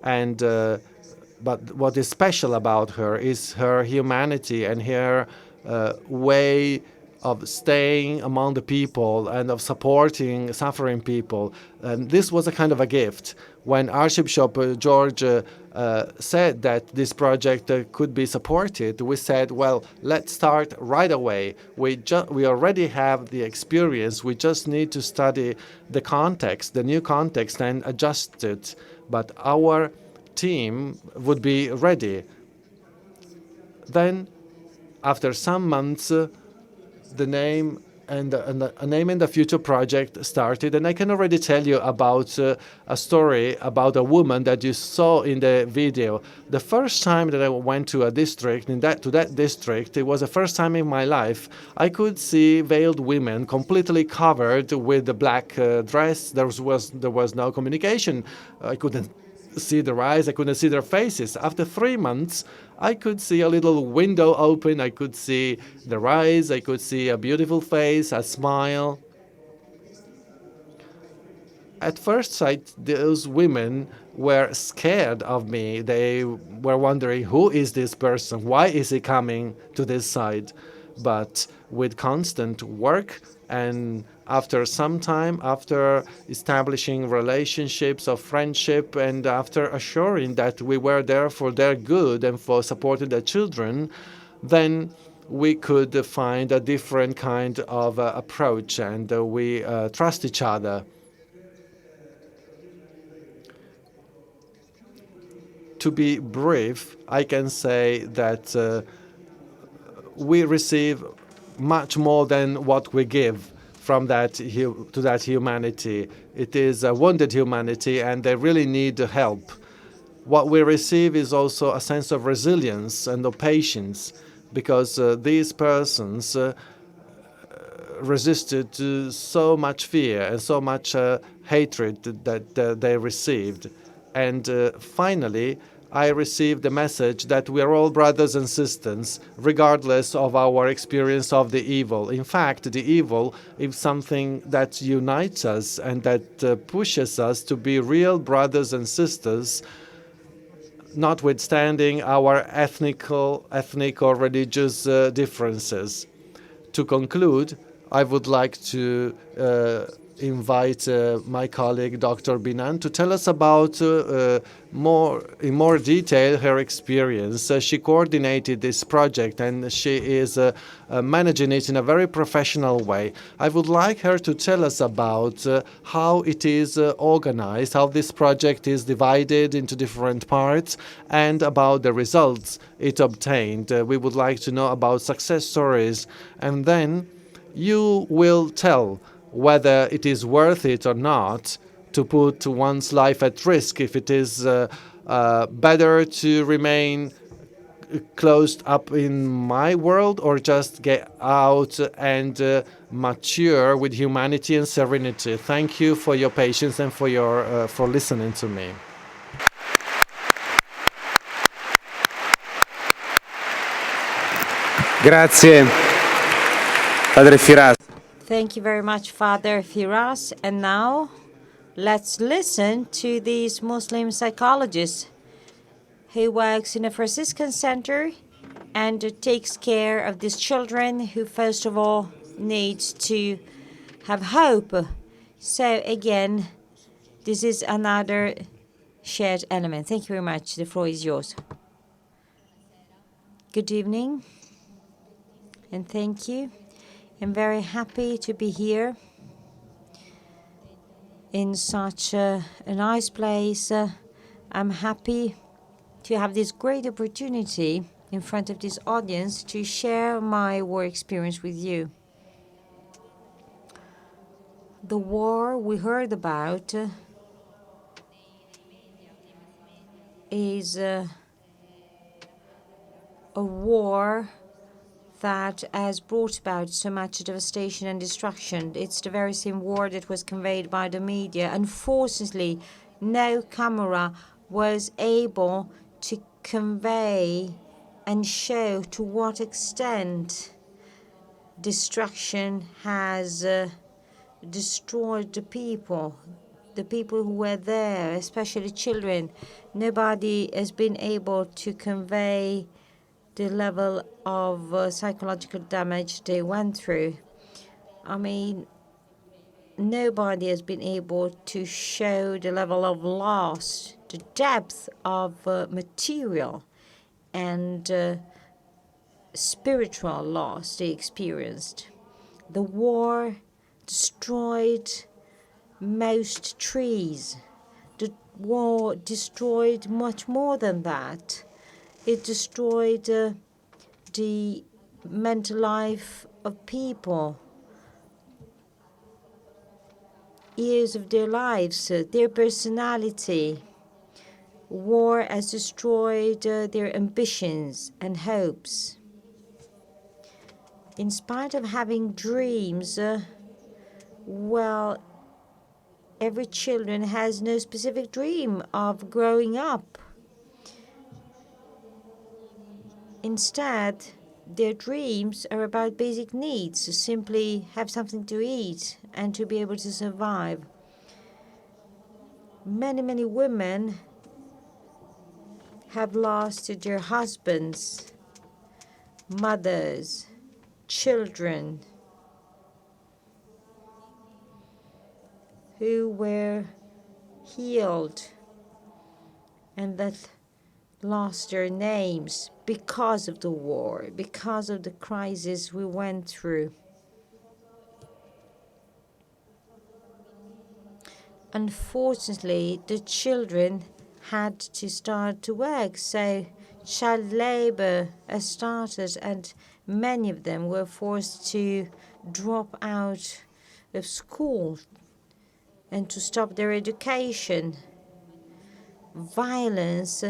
and but what is special about her is her humanity and her way of staying among the people and of supporting suffering people. And this was a kind of a gift. When Archbishop George said that this project could be supported, we said, well, let's start right away. We already have the experience. We just need to study the context, the new context, and adjust it. But our team would be ready. Then, after some months, the name and a name in the future project started, and I can already tell you about a story about a woman that you saw in the video. The first time that I went to a district, to that district, it was the first time in my life I could see veiled women completely covered with the black dress. There was no communication. I couldn't see their eyes, I couldn't see their faces. After 3 months, I could see a little window open, I could see their eyes, I could see a beautiful face, a smile. At first sight, those women were scared of me. They were wondering, who is this person? Why is he coming to this side? but with constant work and after some time, after establishing relationships of friendship and after assuring that we were there for their good and for supporting their children, then we could find a different kind of approach, and we trust each other. To be brief, I can say that we receive much more than what we give from that to that humanity. It is a wounded humanity, and they really need help. What we receive is also a sense of resilience and of patience, because these persons resisted to so much fear and so much hatred that they received. And finally, I received the message that we are all brothers and sisters, regardless of our experience of the evil. In fact, the evil is something that unites us and that pushes us to be real brothers and sisters, notwithstanding our ethnic or religious differences. To conclude, I would like to invite my colleague, Dr. Binan, to tell us about in more detail her experience. She coordinated this project and she is managing it in a very professional way. I would like her to tell us about how it is organized, how this project is divided into different parts, and about the results it obtained. We would like to know about success stories, and then you will tell whether it is worth it or not to put one's life at risk, if it is better to remain closed up in my world or just get out and mature with humanity and serenity. Thank you for your patience and for listening to me. Grazie, Padre Firas. Thank you very much, Father Firas. And now, let's listen to this Muslim psychologist who works in a Franciscan center and takes care of these children who, first of all, need to have hope. So, again, this is another shared element. Thank you very much. The floor is yours. Good evening, and thank you. I'm very happy to be here in such a nice place. I'm happy to have this great opportunity in front of this audience to share my war experience with you. The war we heard about is a war that has brought about so much devastation and destruction. It's the very same war that was conveyed by the media. Unfortunately, no camera was able to convey and show to what extent destruction has destroyed the people who were there, especially children. Nobody has been able to convey the level of psychological damage they went through. I mean, nobody has been able to show the level of loss, the depth of material and spiritual loss they experienced. The war destroyed most trees. The war destroyed much more than that. It destroyed the mental life of people, years of their lives, their personality. War has destroyed their ambitions and hopes. In spite of having dreams, well, every children has no specific dream of growing up. Instead, their dreams are about basic needs, to simply have something to eat and to be able to survive. Many, many women have lost their husbands, mothers, children who were healed and that lost their names because of the war, because of the crisis we went through. Unfortunately, the children had to start to work, so child labor has started, and many of them were forced to drop out of school and to stop their education. Violence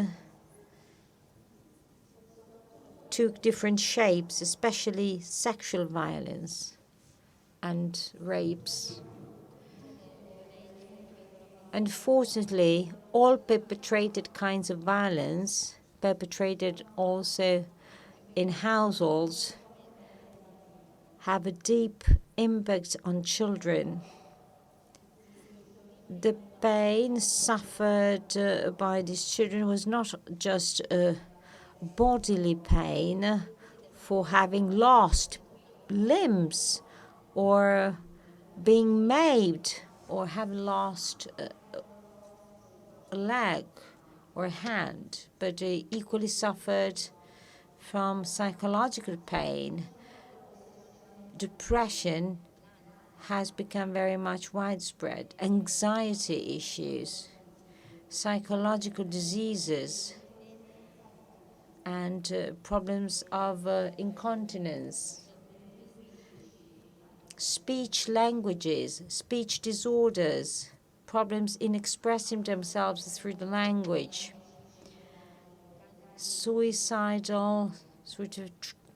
took different shapes, especially sexual violence and rapes. Unfortunately, all perpetrated kinds of violence, perpetrated also in households, have a deep impact on children. The pain suffered by these children was not just a bodily pain for having lost limbs or being maimed or having lost a leg or a hand, but they equally suffered from psychological pain. Depression has become very much widespread, anxiety issues, psychological diseases, and problems of incontinence, speech languages, speech disorders, problems in expressing themselves through the language, suicidal sort of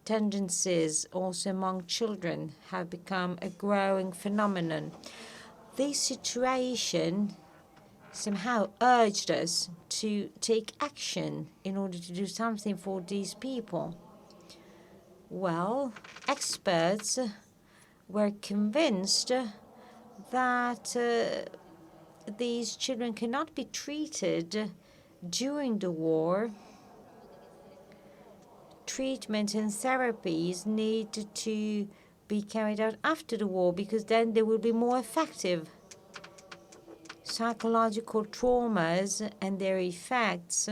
tendencies also among children have become a growing phenomenon. This situation somehow urged us to take action in order to do something for these people. Well, experts were convinced that these children cannot be treated during the war. Treatment and therapies need to be carried out after the war because then they will be more effective. Psychological traumas and their effects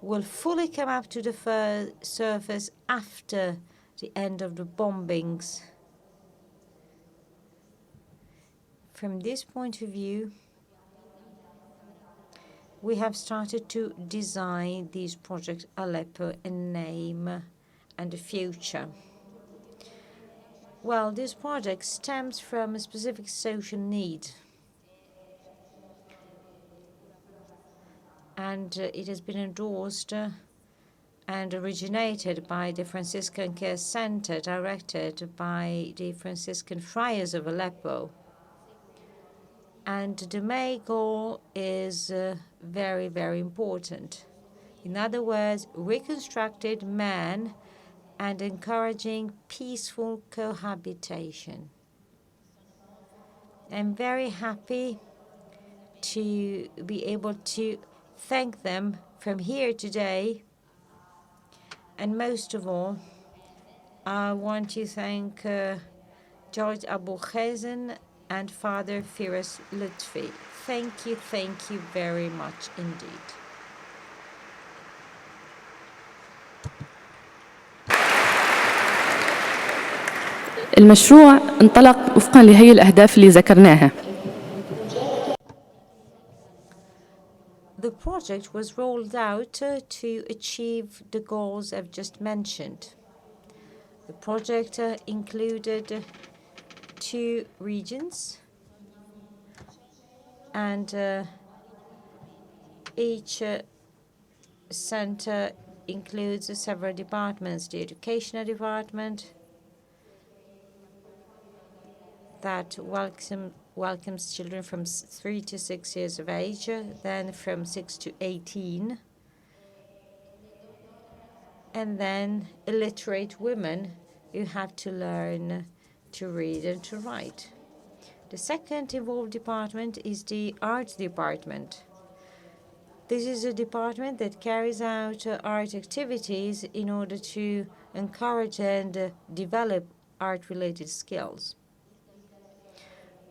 will fully come up to the surface after the end of the bombings. From this point of view, we have started to design these projects Aleppo, a name and a future. Well, this project stems from a specific social need, and it has been endorsed and originated by the Franciscan Care Center, directed by the Franciscan Friars of Aleppo. And the main goal is very, very important. In other words, reconstructed man and encouraging peaceful cohabitation. I'm very happy to be able to thank them from here today. And most of all, I want to thank George Abou Khazen and Father Firas Lutfi. Thank you very much indeed. المشروع انطلق وفقا لهي الأهداف اللي ذكرناها. The project was rolled out to achieve the goals I've just mentioned. The project included 2 regions, and each center includes several departments. The educational department that welcomes children from 3 to 6 years of age, then from 6 to 18, and then illiterate women who have to learn to read and to write. The second involved department is the art department, This is a department that carries out art activities in order to encourage and develop art-related skills.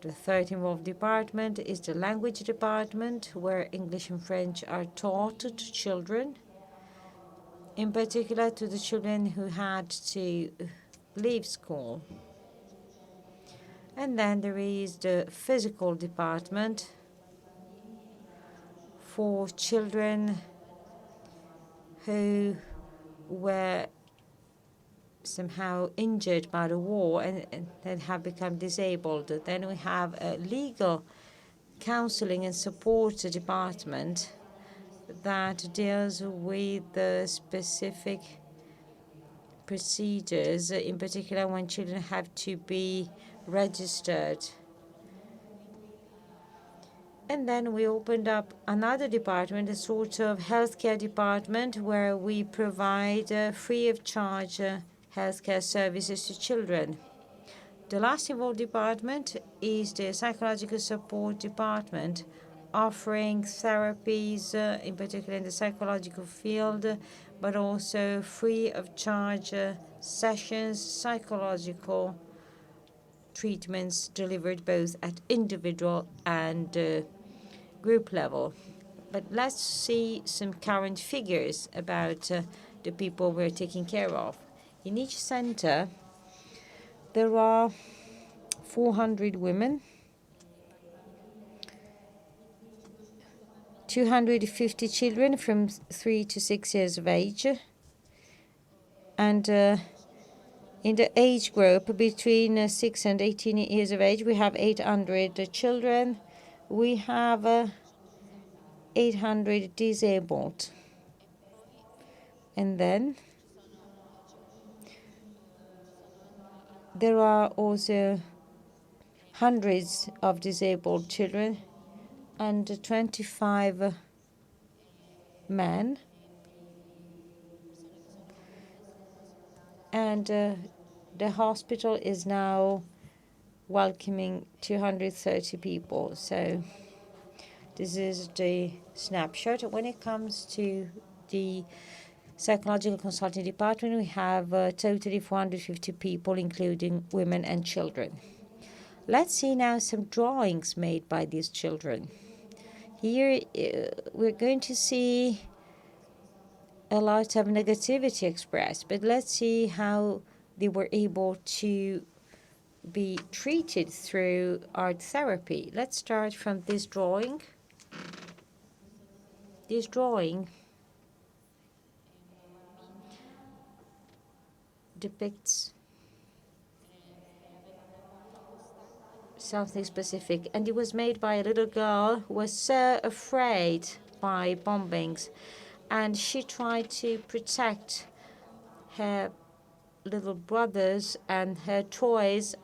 The third involved department is the language department, where English and French are taught to children, in particular to the children who had to leave school. And then there is the physical department for children who were somehow injured by the war and have become disabled. Then we have a legal counseling and support department that deals with the specific procedures, in particular when children have to be registered. And then we opened up another department, a sort of healthcare department, where we provide free of charge healthcare services to children. The last involved department is the psychological support department, offering therapies, in particular in the psychological field, but also free of charge sessions, psychological treatments delivered both at individual and group level. But let's see some current figures about the people we're taking care of. In each center, there are 400 women, 250 children from 3 to 6 years of age, and in the age group between 6 and 18 years of age, we have 800 children. We have 800 disabled. And then there are also hundreds of disabled children and 25 men. And the hospital is now welcoming 230 people. So this is the snapshot. When it comes to the psychological consulting department, we have totally 450 people, including women and children. Let's see now some drawings made by these children. Here we're going to see a lot of negativity expressed, but let's see how they were able to be treated through art therapy. Let's start from this drawing. This drawing depicts something specific, and it was made by a little girl who was so afraid by bombings, and she tried to protect her little brothers and her toys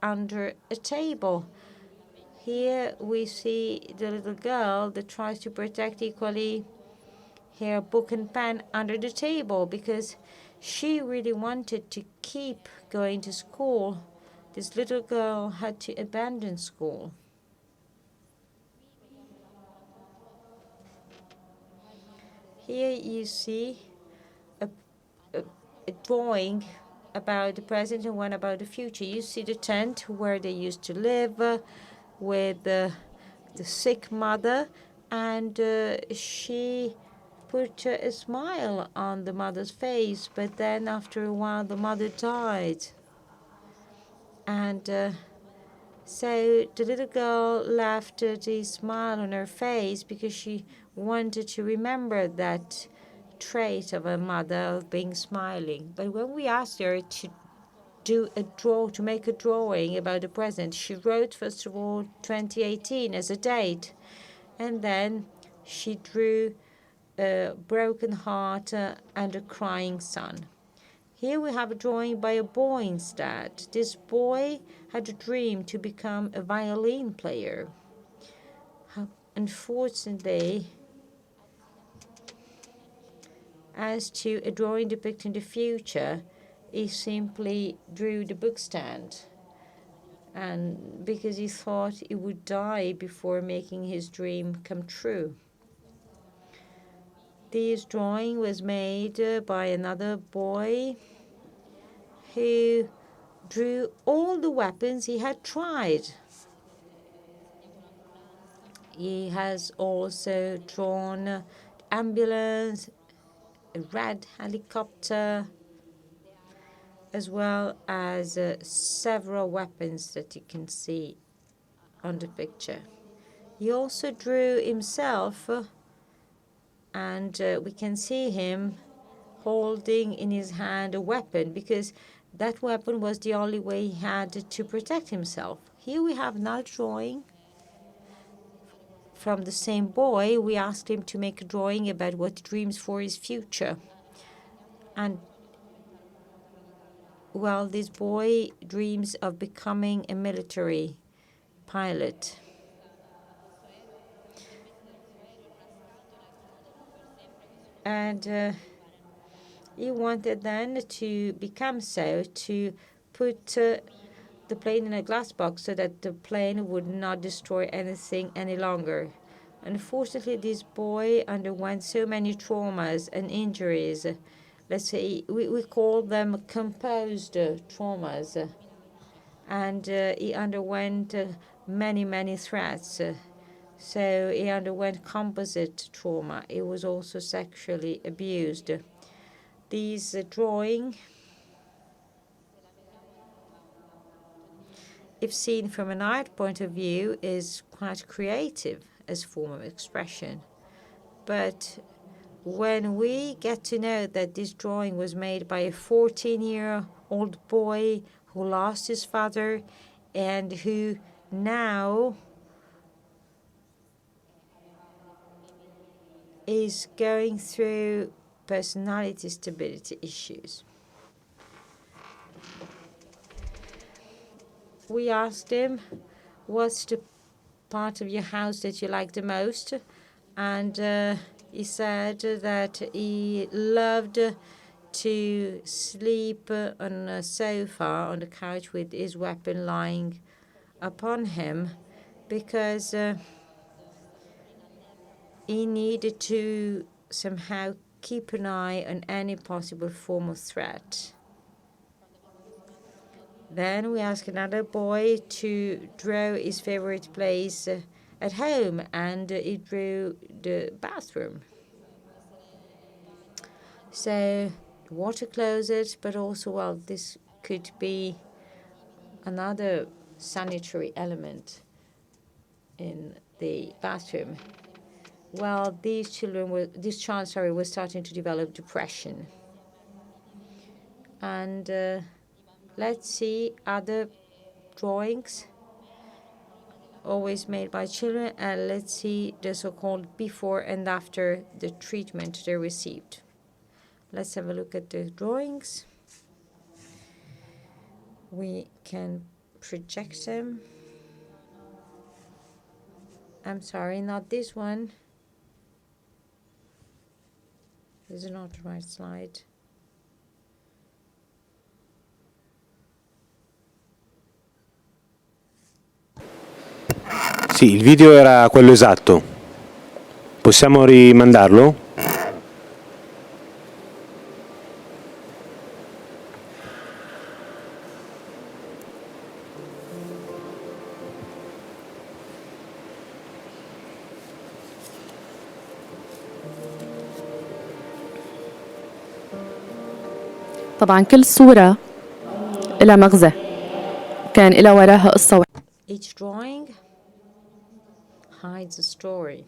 under a table. Here we see the little girl that tries to protect equally her book and pen under the table because she really wanted to keep going to school. This little girl had to abandon school. Here you see a drawing about the present and one about the future. You see the tent where they used to live with the sick mother, and she put a smile on the mother's face, but then after a while the mother died. And so the little girl left the smile on her face because she wanted to remember that trait of her mother of being smiling. But when we asked her to make a drawing about the present, she wrote first of all 2018 as a date, and then she drew a broken heart and a crying son. Here we have a drawing by a boy instead. This boy had a dream to become a violin player. Unfortunately, as to a drawing depicting the future, he simply drew the book stand, and because he thought he would die before making his dream come true. This drawing was made by another boy who drew all the weapons he had tried. He has also drawn ambulance, a red helicopter, as well as several weapons that you can see on the picture. He also drew himself, and we can see him holding in his hand a weapon, because that weapon was the only way he had to protect himself. Here we have another drawing from the same boy. We asked him to make a drawing about what he dreams for his future. And, well, this boy dreams of becoming a military pilot. And he wanted then to become so, to put the plane in a glass box so that the plane would not destroy anything any longer. Unfortunately, this boy underwent so many traumas and injuries. Let's say we call them composed traumas. And he underwent many threats. So he underwent composite trauma. He was also sexually abused. This drawing, if seen from an art point of view, is quite creative as a form of expression. But when we get to know that this drawing was made by a 14-year-old boy who lost his father and who now is going through personality stability issues. We asked him, what's the part of your house that you like the most? And he said that he loved to sleep on a sofa, on the couch, with his weapon lying upon him, because he needed to somehow keep an eye on any possible form of threat. Then we asked another boy to draw his favorite place at home, and he drew the bathroom. So, water closet, but also, well, this could be another sanitary element in the bathroom. Well, this child was starting to develop depression. And let's see other drawings, always made by children, and let's see the so-called before and after the treatment they received. Let's have a look at the drawings. We can project them. I'm sorry, not this one. This is not the right slide. Sì, il video era quello esatto. Possiamo rimandarlo? طبعا كل صورة لها مغزى كان لها وراها قصة. Each drawing hides a story.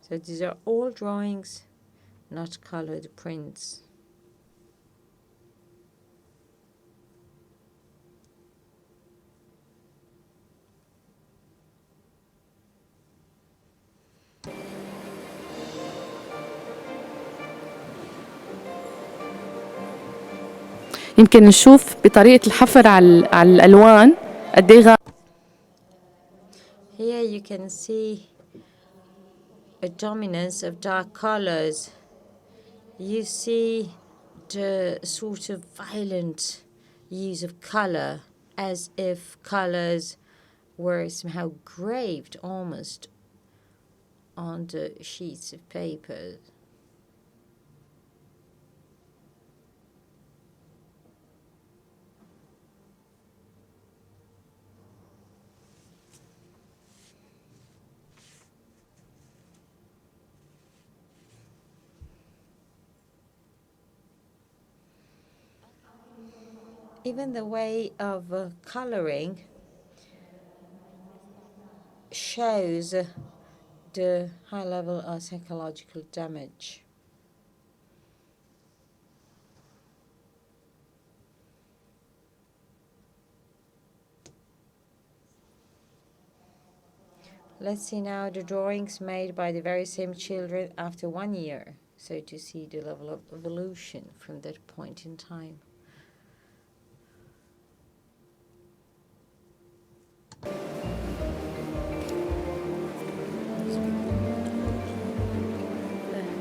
So these are all drawings, not colored prints. يمكن نشوف بطريقة الحفر على الألوان قد إيه. Here you can see a dominance of dark colors. You see sort of violent use of color, as if colors were somehow graved almost on the sheets of paper. Even the way of coloring shows the high level of psychological damage. Let's see now the drawings made by the very same children after 1 year, so to see the level of evolution from that point in time.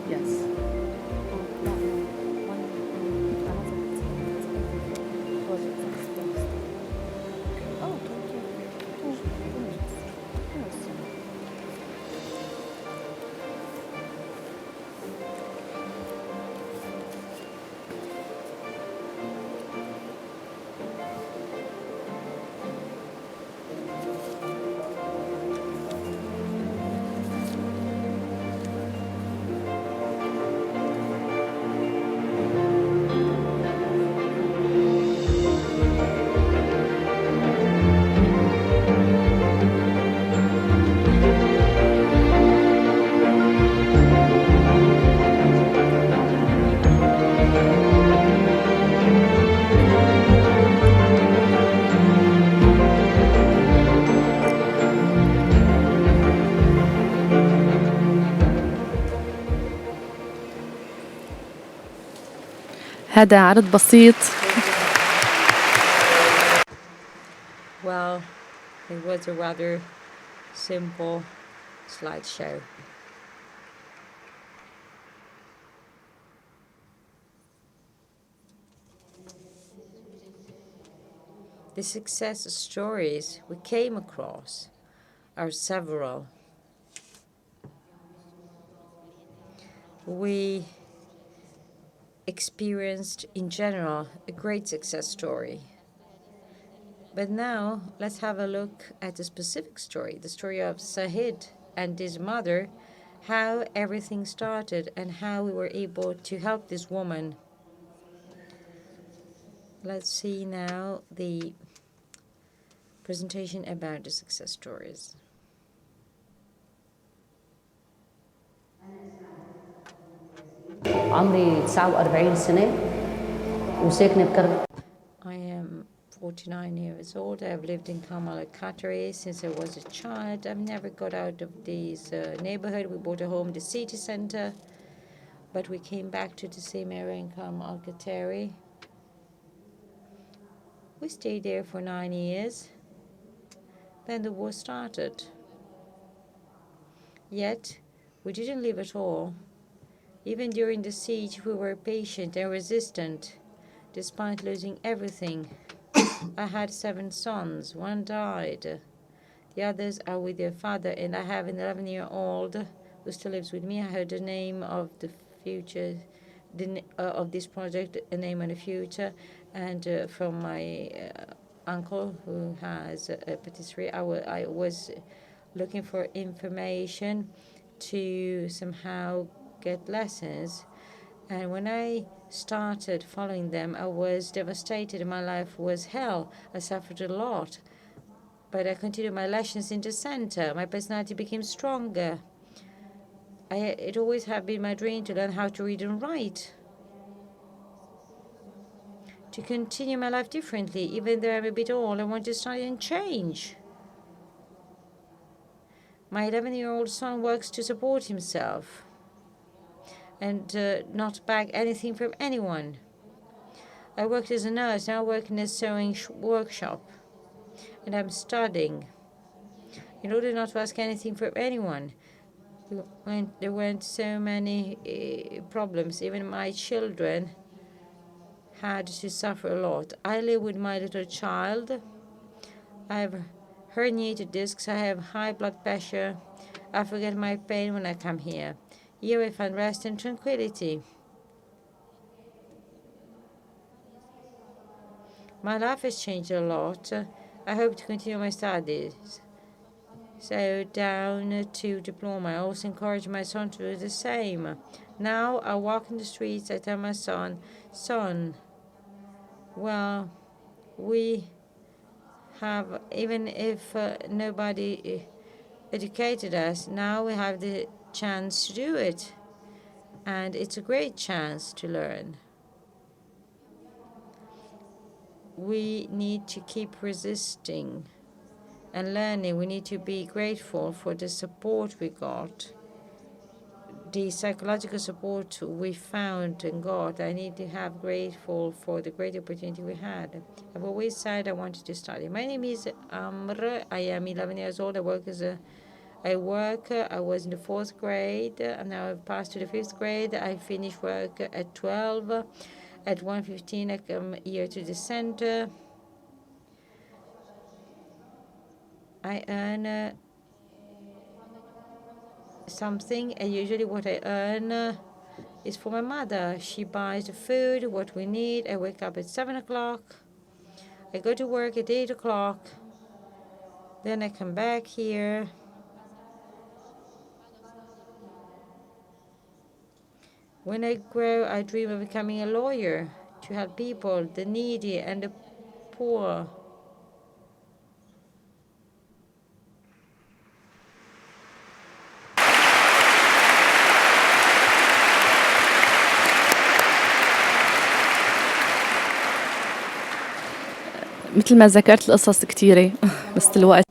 Yes. هذا عرض بسيط. Well, it was a rather simple slideshow. The success stories we came across are several. We experienced, in general, a great success story. But now, let's have a look at a specific story, the story of Sahid and his mother, how everything started and how we were able to help this woman. Let's see now the presentation about the success stories. عمري 49 سنة وساكنة بكرم. I am 49 years old. I've lived in Kamal Qatari since I was a child. I've never got out of this neighborhood. We bought a home in the city center, but we came back to the same area in Kamal Qatari. We stayed there for 9 years. Then the war started. Yet, we didn't leave at all. Even during the siege, we were patient and resistant, despite losing everything. I had 7 sons. 1 died. The others are with their father, and I have an 11-year-old who still lives with me. I heard the name of the future, of this project, a name and a future, and from my uncle who has a patisserie. I was looking for information to somehow get lessons, and when I started following them, I was devastated. My life was hell. I suffered a lot, but I continued my lessons in the center. My personality became stronger. It always had been my dream to learn how to read and write, to continue my life differently. Even though I'm a bit old, I want to study and change. My 11-year-old son works to support himself and not beg anything from anyone. I worked as a nurse, now I work in a sewing workshop, and I'm studying in order not to ask anything from anyone. There weren't so many problems. Even my children had to suffer a lot. I live with my little child. I have herniated discs. I have high blood pressure. I forget my pain when I come here. Here I find rest and tranquility. My life has changed a lot. I hope to continue my studies. So down to diploma. I also encourage my son to do the same. Now I walk in the streets. I tell my son, well, we have, even if nobody educated us, now we have the chance to do it. And it's a great chance to learn. We need to keep resisting and learning. We need to be grateful for the support we got, the psychological support we found and got. I need to have grateful for the great opportunity we had. I've always said I wanted to study. My name is Amr. I am 11 years old. I was in the 4th grade, and now I've passed to the 5th grade. I finished work at 12. At 1:15, I come here to the center. I earn something, and usually what I earn is for my mother. She buys the food, what we need. I wake up at 7 o'clock. I go to work at 8 o'clock. Then I come back here. When I grow, I dream of becoming a lawyer to help people, the needy and the poor. مثل ما ذكرت القصص كتيرة بس الوقت.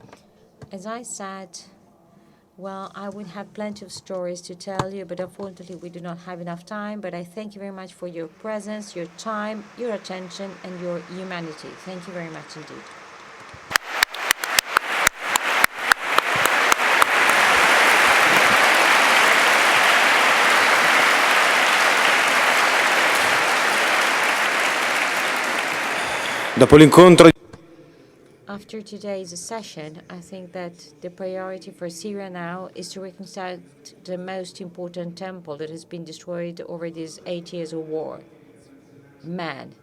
As I said, well, I would have plenty of stories to tell you, but unfortunately we do not have enough time. But I thank you very much for your presence, your time, your attention, and your humanity. Thank you very much indeed. Dopo l'incontro After today's session, I think that the priority for Syria now is to reconstruct the most important temple that has been destroyed over these 8 years of war. Man,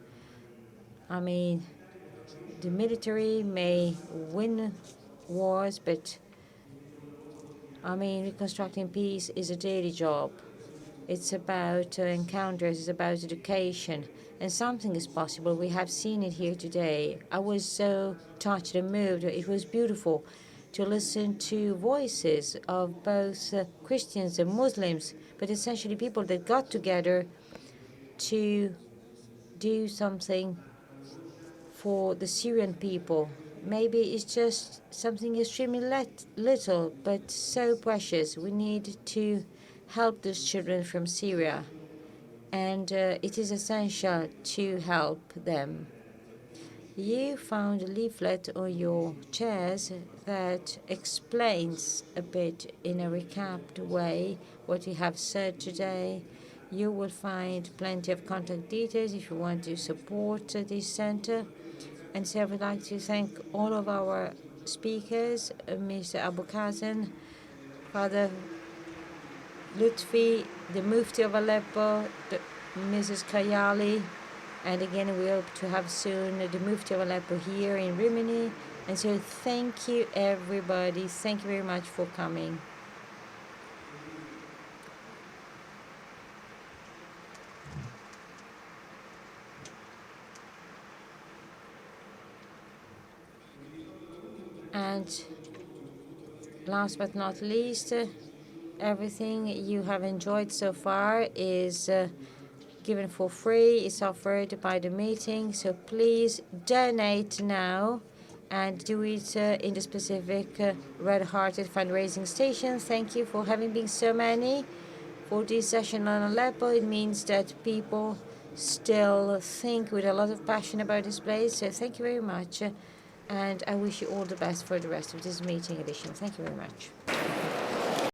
I mean, the military may win wars, but I mean, reconstructing peace is a daily job. It's about encounters, it's about education, and something is possible. We have seen it here today. I was so touched and moved. It was beautiful to listen to voices of both Christians and Muslims, but essentially people that got together to do something for the Syrian people. Maybe it's just something extremely little, but so precious. We need to help those children from Syria, and it is essential to help them. You found a leaflet on your chairs that explains a bit in a recapped way what we have said today. You will find plenty of contact details if you want to support this center. And so I would like to thank all of our speakers, Mr. Abou Khazen, Father Lutfi, the Muftì of Aleppo, Mrs. Kayyali, and again we hope to have soon the Muftì of Aleppo here in Rimini. And so thank you everybody, thank you very much for coming. And last but not least, everything you have enjoyed so far is given for free. It's offered by the meeting. So please donate now and do it in the specific red-hearted fundraising station. Thank you for having been so many for this session on Aleppo. It means that people still think with a lot of passion about this place. So thank you very much. And I wish you all the best for the rest of this meeting edition. Thank you very much.